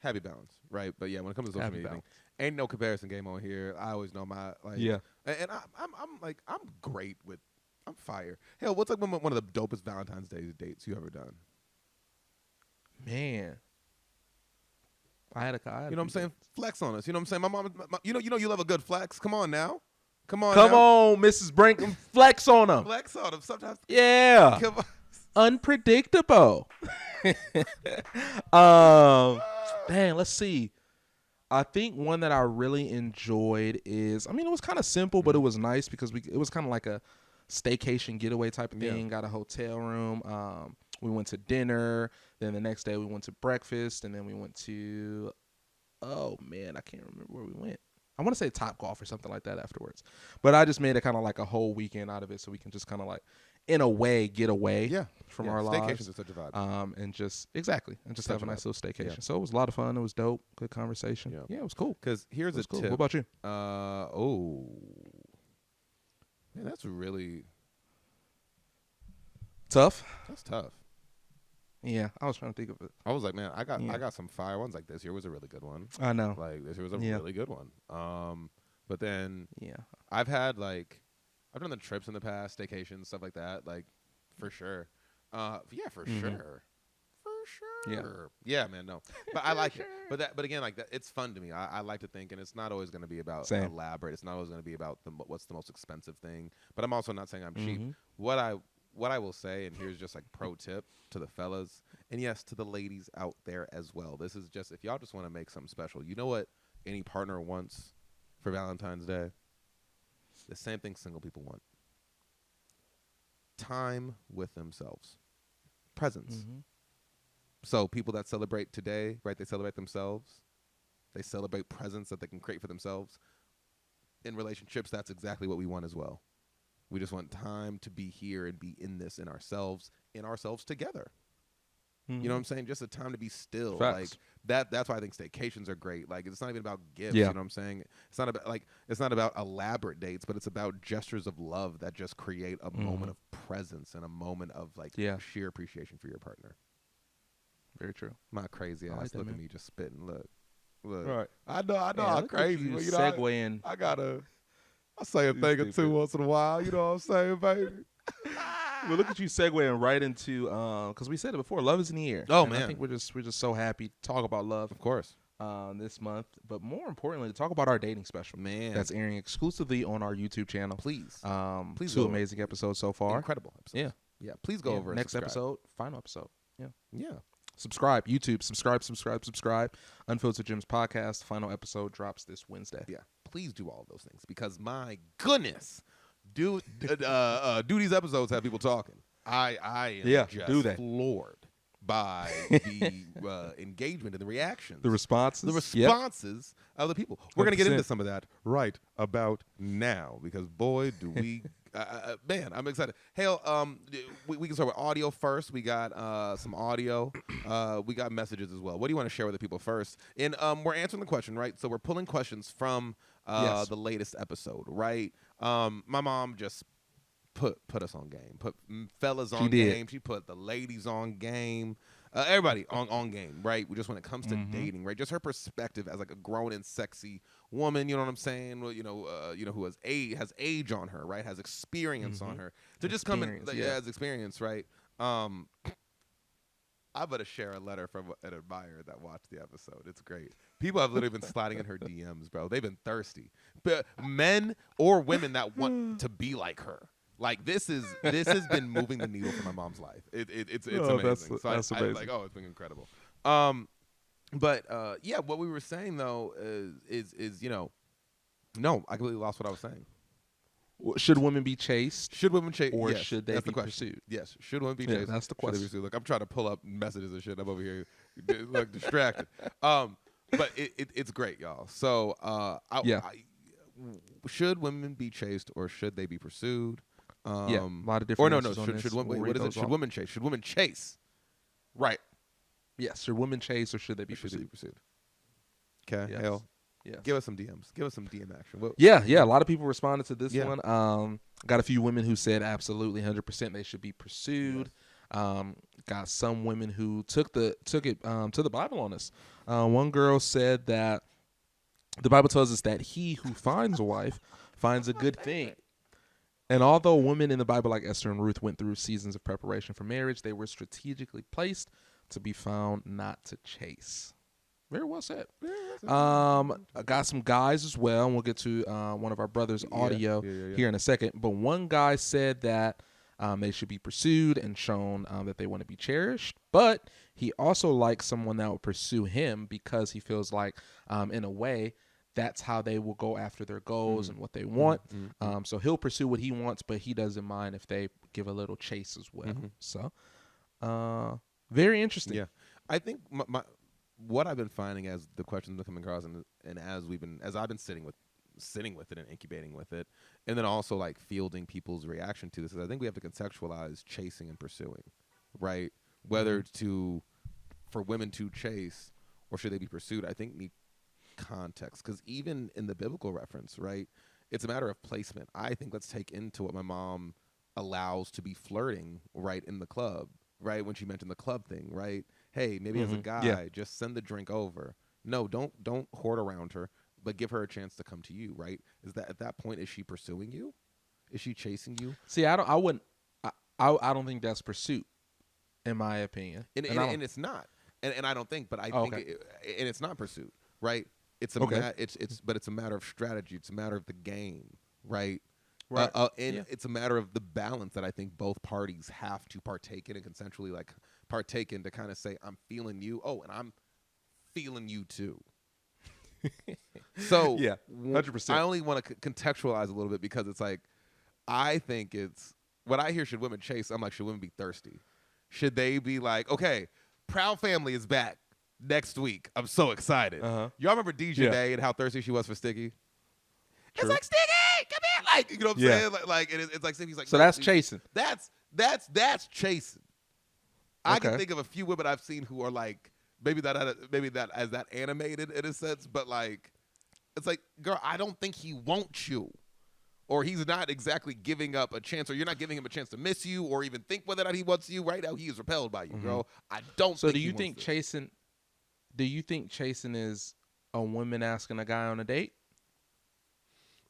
Happy balance, right? But yeah, when it comes to social Happy media, balance. ain't no comparison game on here. I always know my like. Yeah. And I'm great with. I'm fire. Hell, what's like one of the dopest Valentine's Day dates you ever done? Man. I had You know what I'm saying? Flex on us. You know what I'm saying? My mom, you know you love a good flex. Come on now. Come on, Mrs. Brinkman, flex on them. Flex on them. Sometimes. Yeah. Come on. Unpredictable. Dang, let's see. I think one that I really enjoyed is, I mean, it was kind of simple, but it was nice because it was kind of like a staycation getaway type of thing. Yeah. Got a hotel room. We went to dinner. Then the next day we went to breakfast, and then we went to, oh man, I can't remember where we went. I want to say Top Golf or something like that afterwards. But I just made it kind of like a whole weekend out of it, so we can just kind of like, in a way, get away from our lives. Staycations are such a vibe. And just have a nice little staycation. Yeah. So it was a lot of fun. It was dope. Good conversation. Yeah, it was cool. Because here's a Cool. tip. What about you? Man, that's really Tough. that's tough. Yeah, I was trying to think of it. I was like, man, I got some fire ones. Like this year was a really good one. I know. Like this year was a really good one. But then Yeah. I've done the trips in the past, staycations, stuff like that. Like for sure. Yeah, for sure. For sure. Yeah, man, no. But I like it. But again, like that, it's fun to me. I like to think, and it's not always going to be about elaborate. It's not always going to be about what's the most expensive thing. But I'm also not saying I'm cheap. What I will say, and here's just like pro tip to the fellas, and yes, to the ladies out there as well. This is just, if y'all just want to make something special, you know what any partner wants for Valentine's Day? The same thing single people want. Time with themselves. Presence. Mm-hmm. So people that celebrate today, right, they celebrate themselves. They celebrate presence that they can create for themselves. In relationships, that's exactly what we want as well. We just want time to be here and be in ourselves together. Mm-hmm. You know what I'm saying? Just a time to be still. Facts. Like that's why I think staycations are great. Like it's not even about gifts, Yeah. you know what I'm saying? It's not about elaborate dates, but it's about gestures of love that just create a moment of presence and a moment of like sheer appreciation for your partner. Very true. My crazy ass. like that, Look at man. me just spitting. Look. Right. I know Yeah, I'm look at crazy. you But, segueing. I say a You thing or two stupid. once in a while. You know what I'm saying, baby? Well, look at you segueing right into because we said it before. Love is in the air. Oh, And man. I think we're just so happy to talk about love. Of course. This month, but more importantly, to talk about our dating special. Man. That's airing exclusively on our YouTube channel. Please. Please Two go. amazing episodes so far. Incredible episodes. Yeah. Yeah. Please go over and Next subscribe. episode, final episode. Yeah. Yeah. Subscribe, YouTube, subscribe. Unfiltered Gems podcast. Final episode drops this Wednesday. Yeah. Please do all of those things because my goodness, do these episodes have people talking? I am just do they. floored by the engagement and the reactions. The responses. The responses of the people. We're going to get 100%. into some of that right about now because, boy, do we... man, I'm excited. Hell, we can start with audio first. We got some audio. We got messages as well. What do you want to share with the people first? And we're answering the question, right? So we're pulling questions from the latest episode, right? My mom just put us on game. Put fellas on game. She put the ladies on game. Everybody on game, right? Just when it comes to dating, right? Just her perspective as like a grown and sexy woman, you know what I'm saying? Well, who has age on her, right? Has experience on her to just come in, has experience, right? I'm gonna share a letter from an admirer that watched the episode. It's great. People have literally been sliding in her DMs, bro. They've been thirsty. But men or women that want to be like her. Like this has been moving the needle for my mom's life. It's amazing. That's I amazing. like, oh, it's been incredible. But yeah, what we were saying though is no, I completely lost what I was saying. Should women be chased? Should women chase, or yes, should they that's be the question. pursued? Yes, should women be Yeah, chased? that's the Should they be question. pursued? Look, I'm trying to pull up messages and shit. I'm over here, like distracted. But it's great, y'all. So, should women be chased or should they be pursued? A lot of different. Or no, answers on should this. women? We'll What read is it? those Should off. women chase? Should women chase? Right. Yes. Should women chase or should they be Should they be pursued? pursued? Okay, Yes. Hale. Yes. Give us some DMs. Give us some DM action. Yeah. A lot of people responded to this Yeah. one. Got a few women who said absolutely 100% they should be pursued. Got some women who took it to the Bible on us. One girl said that the Bible tells us that he who finds a wife finds a good thing. And although women in the Bible like Esther and Ruth went through seasons of preparation for marriage, they were strategically placed to be found, not to chase. Very well said. I got some guys as well, and we'll get to one of our brothers' audio here in a second. But one guy said that they should be pursued and shown that they want to be cherished. But he also likes someone that will pursue him because he feels like, in a way, that's how they will go after their goals and what they want. So he'll pursue what he wants, but he doesn't mind if they give a little chase as well. So very interesting. Yeah, I think what I've been finding as the questions have been coming across, and as I've been sitting with it and incubating with it, and then also like fielding people's reaction to this, is I think we have to contextualize chasing and pursuing, right? Whether for women to chase or should they be pursued, I think need context, because even in the biblical reference, right, it's a matter of placement. I think let's take into what my mom allows to be flirting right in the club, right, when she mentioned the club thing, right? Hey, maybe as a guy, just send the drink over. No, don't hoard around her, but give her a chance to come to you, right? Is that at that point, is she pursuing you? Is she chasing you? See, I don't think that's pursuit, in my opinion. And it's not. And I don't think, but I think and it's not pursuit, right? It's but it's a matter of strategy. It's a matter of the game, right? Right. It's a matter of the balance that I think both parties have to partake in and consensually like partake in to kind of say, I'm feeling you. Oh, and I'm feeling you too. So 100%. I only want to contextualize a little bit because it's like, I think it's what I hear. Should women chase? I'm like, should women be thirsty? Should they be like, okay, Proud Family is back next week. I'm so excited. Y'all remember DJ Day and how thirsty she was for Sticky? True. It's like, Sticky, come here. Like, you know what I'm saying? Like it's like Sticky's like, so that's chasing. That's chasing. I can think of a few women I've seen who are like, maybe that as that animated in a sense, but like, it's like, girl, I don't think he wants you. Or he's not exactly giving up a chance, or you're not giving him a chance to miss you, or even think whether or not he wants you. Right now, he is repelled by you, girl. I don't. So think do you he think wants chasing? Do you think chasing is a woman asking a guy on a date?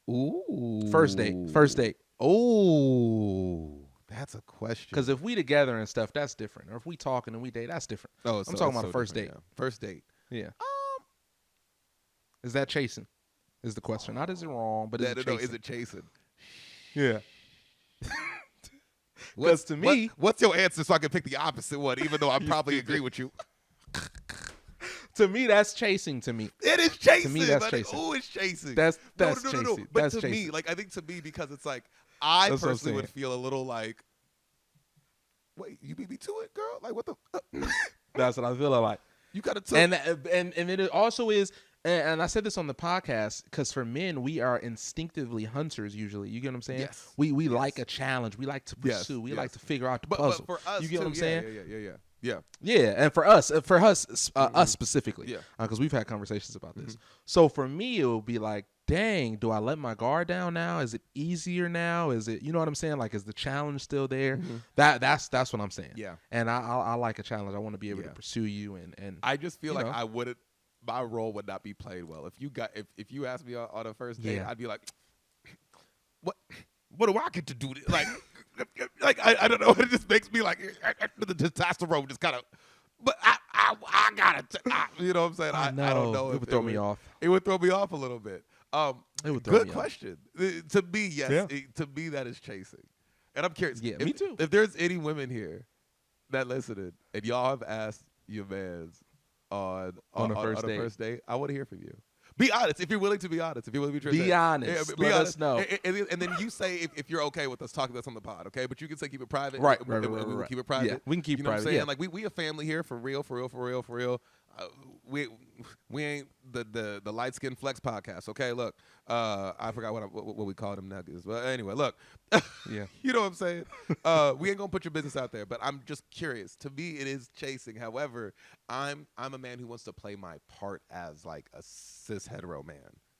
Ooh, First date. Oh, that's a question. Because if we together and stuff, that's different. Or if we talking and we date, that's different. Oh, I'm talking about a first date. Yeah. First date. Yeah. Is that chasing? Is the question? Not is it wrong, but is it chasing? Is it chasing? Yeah. Because to me, what's your answer so I can pick the opposite one, even though I probably agree with you? to me, that's chasing. To me, it is chasing. To me, that's chasing. Oh, it's chasing. That's no. chasing. But that's to chasing. me, like I think to me, because it's like I That's what I'm personally would saying. feel a little like, wait, you beat me to it, girl? Like what the? That's what I feel like. You got to And it also is, and I said this on the podcast, because for men, we are instinctively hunters usually. You get what I'm saying? Yes. We like a challenge. We like to pursue. We like to figure out the puzzle. But for us, you get what I'm too, saying? Yeah. Yeah, and for us specifically, Yeah. because we've had conversations about this. So for me, it would be like, dang, do I let my guard down now? Is it easier now? Is it, you know what I'm saying? Like, is the challenge still there? That's what I'm saying. Yeah. And I like a challenge. I want to be able to pursue you, and I just feel you like know. I wouldn't. My role would not be played well. If you asked me on a first date, I'd be like, what do I get to do? Like I don't know. It just makes me like the testosterone just kind of. but I gotta, you know what I'm saying? I don't know. It would throw me off. It would throw me off a little bit. It would throw Good me question. To me, yes. Yeah. To me, that is chasing. And I'm curious. Yeah, me too. If there's any women here that listening and y'all have asked your mans on a first date, I want to hear from you. Be honest. If you're willing to be honest. If you're willing to be transparent. Be honest. Let us know. And then you say if you're okay with us talking this on the pod, okay? But you can say keep it private. Right. We will keep it private. Yeah, we can keep you know private. What I'm saying? Yeah. Like we a family here for real. We ain't the light skin flex podcast. Okay, look, I forgot what we called them nuggies. But anyway, look, Yeah. you know what I'm saying. We ain't gonna put your business out there. But I'm just curious. To me, it is chasing. However, I'm a man who wants to play my part as like a cis hetero man,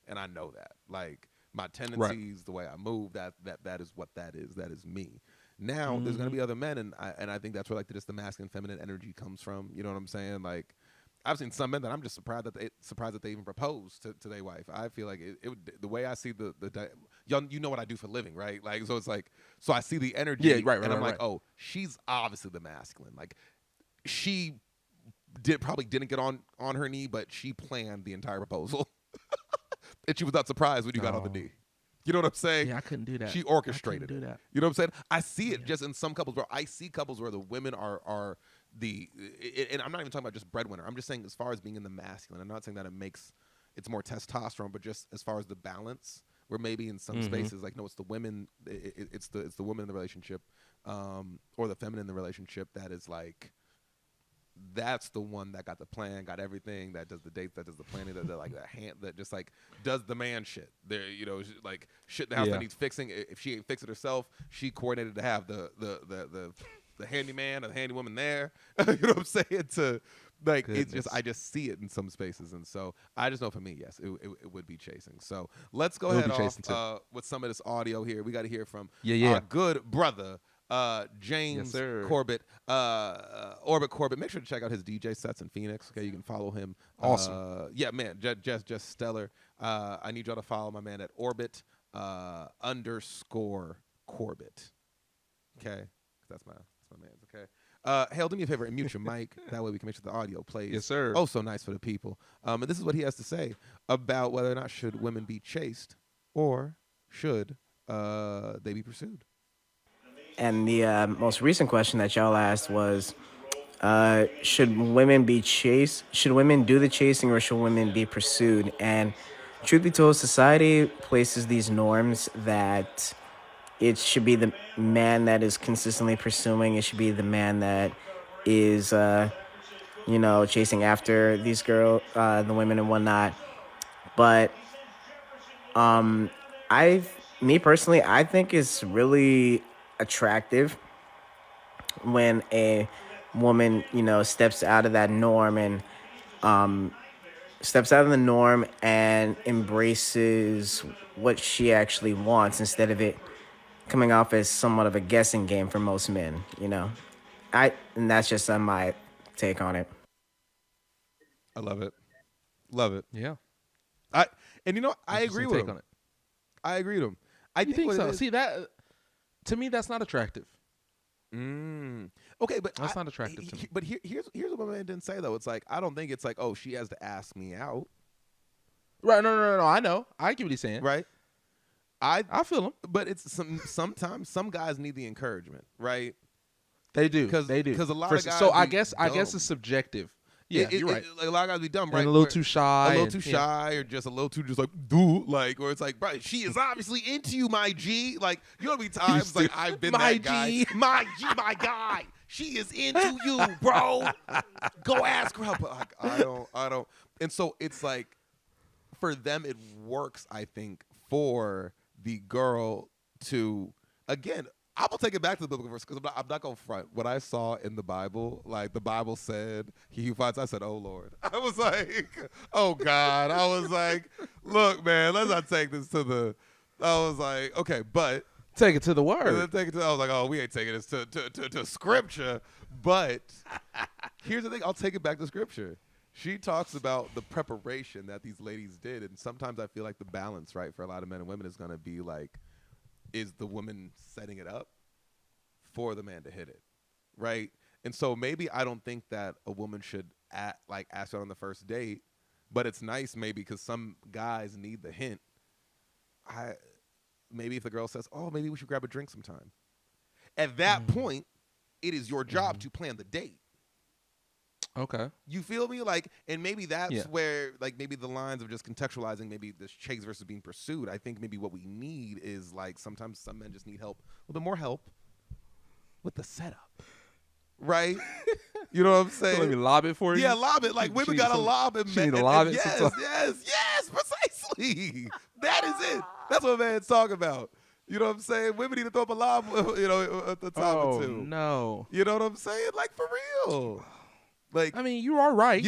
and I know that. Like my tendencies, the way I move, that is what that is. That is me. Now there's gonna be other men, and I think that's where like just the masculine feminine energy comes from. You know what I'm saying? Like I've seen some men that I'm just surprised that they even propose to their wife. I feel like it would, the way I see y'all, you know what I do for a living, right? Like so it's like so I see the energy, Yeah, right, and I'm right, like, oh, she's obviously the masculine. Like she probably didn't get on her knee, but she planned the entire proposal, and she was not surprised when you got on the knee. You know what I'm saying? Yeah, I couldn't do that. She orchestrated do it. that. You know what I'm saying? I see it just in some couples where I see couples where the women are and I'm not even talking about just breadwinner. I'm just saying as far as being in the masculine. I'm not saying that it's more testosterone, but just as far as the balance, where maybe in some spaces like no, it's the women, it's the woman in the relationship, or the feminine in the relationship that is like. That's the one that got the plan, got everything, that does the dates, that does the planning, that just like does the man shit. There, you know, like shit in the house that needs fixing. If she ain't fix it herself, she coordinated to have the handyman or the handywoman there. You know what I'm saying? To like it's just I just see it in some spaces, and so I just know for me, yes, it would be chasing. So let's go ahead off with some of this audio here. We got to hear from our good brother. James Corbett, Orbit Corbett. Make sure to check out his DJ sets in Phoenix. Okay, you can follow him. Awesome. Yeah, man, just stellar. I need y'all to follow my man at Orbit _ Corbett. Okay, that's my man's. Okay. Hale, do me a favor and mute your mic. That way we can make sure the audio plays. Yes, sir. Oh, so nice for the people. And this is what he has to say about whether or not should women be chased or should they be pursued. And the most recent question that y'all asked was, should women be chased? Should women do the chasing or should women be pursued? And truth be told, society places these norms that it should be the man that is consistently pursuing. It should be the man that is, chasing after these the women and whatnot. But me personally, I think it's really attractive when a woman, steps out of that norm and embraces what she actually wants instead of it coming off as somewhat of a guessing game for most men, and that's just my take on it. I love it. Love it. Yeah. I agree with him. On it. I agree with him. I You think so? See that to me, that's not attractive. Okay, but that's not attractive to me. But here's what my man didn't say though. It's like I don't think it's like she has to ask me out. Right? No. I know. I get what he's saying. Right. I feel him. But it's sometimes some guys need the encouragement. Right. They do. They do. Because a lot of guys. So I guess it's subjective. Yeah, you're right. Like a lot of guys be dumb, right? And a little too shy. Or just a little too just like, dude, like, or it's like, bro, she is obviously into you, my G. Like, you know how many times like I've been that guy. My G, my guy. She is into you, bro. Go ask her. But like, I don't. And so it's like, for them, it works, I think, for the girl to, again, I'm going to take it back to the biblical verse because I'm not going to front. What I saw in the Bible, like the Bible said, he who finds, I said, oh, Lord. I was like, oh, God. I was like, look, man, let's not take this to I was like, okay, but. Take it to the word. I was like, oh, we ain't taking this to scripture. But here's the thing. I'll take it back to scripture. She talks about the preparation that these ladies did. And sometimes I feel like the balance, right, for a lot of men and women is going to be like, is the woman setting it up for the man to hit it, right? And so maybe I don't think that a woman should ask out on the first date, but it's nice maybe because some guys need the hint. Maybe if the girl says, "Oh, maybe we should grab a drink sometime," at that point, it is your job to plan the date. Okay. You feel me? Like, and maybe that's where, like, maybe the lines of just contextualizing maybe this chase versus being pursued. I think maybe what we need is, like, sometimes some men just need help, a little bit more help with the setup. Right? You know what I'm saying? So let me lob it for you. Yeah, lob it. Like, women gotta lob it. You need to lob it. Yes, precisely. That is it. That's what man's talking about. You know what I'm saying? Women need to throw up a lob, at the time or two. No. You know what I'm saying? Like, for real. Like, I mean, you are right.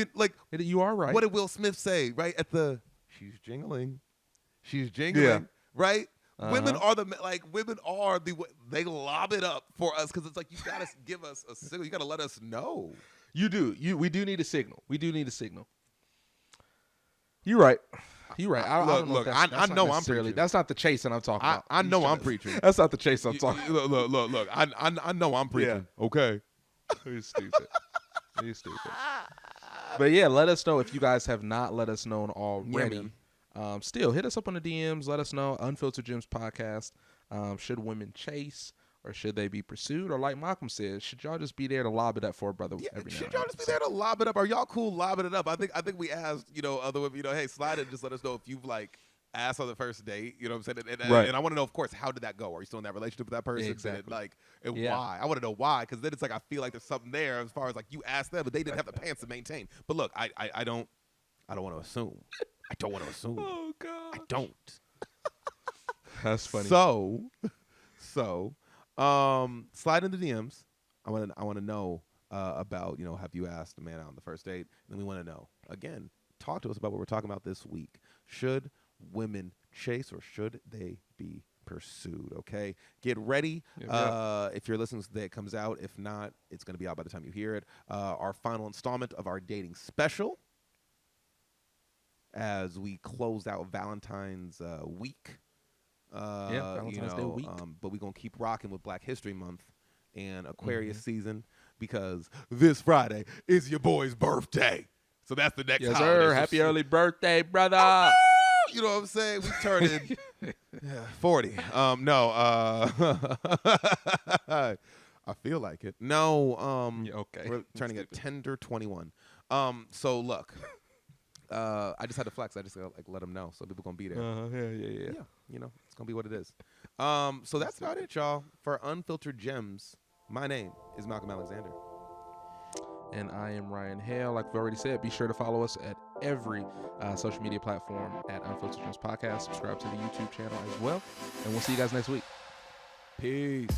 You are right. What did Will Smith say? Right at she's jingling, right? Women are they lob it up for us because it's like, you gotta give us a signal. You gotta let us know. You do. We do need a signal. You're right. You're right. I know I'm preaching. That's not the chasing I'm talking about. I know I'm preaching. That's not the chase I'm talking about. Look. I know I'm preaching. Yeah. Okay. You're stupid. But yeah, let us know if you guys have not let us know already. Still, hit us up on the DMs. Let us know. Unfiltered Gems Podcast. Should women chase or should they be pursued? Or like Malcolm says, should y'all just be there to lob it up for a brother every now and then? Should y'all just be there to lob it up? Are y'all cool lobbing it up? I think we asked, other women, hey, slide it and just let us know if you've asked on the first date. You know what I'm saying? And I want to know, of course, how did that go? Are you still in that relationship with that person? Yeah, exactly. And why? I want to know why, because then it's like I feel like there's something there as far as you asked them, but they didn't have the pants to maintain. But look, I don't want to assume. I don't want to assume. Oh God. I don't. That's funny. So, slide into DMs. I want to know about, have you asked a man out on the first date? And then we want to know, again, talk to us about what we're talking about this week. Should women chase or should they be pursued? Okay, get ready. If you're listening to the day it comes out, if not, it's going to be out by the time you hear it. Our final installment of our dating special as we close out Valentine's week. Valentine's Day week. But we're going to keep rocking with Black History Month and Aquarius season, because this Friday is your boy's birthday. So that's the next holiday. Sir. Happy early birthday, brother. You know what I'm saying? We turning 40. No. I feel like it. No. Okay. We're turning a tender 21. So look, I just had to flex. I just gotta let them know, so people gonna be there. Yeah. It's gonna be what it is. So that's about it, y'all. For Unfiltered Gems, my name is Malcolm Alexander. And I am Ryan Hale. Like we already said, be sure to follow us at every social media platform at Unfiltered Gems Podcast. Subscribe to the YouTube channel as well. And we'll see you guys next week. Peace.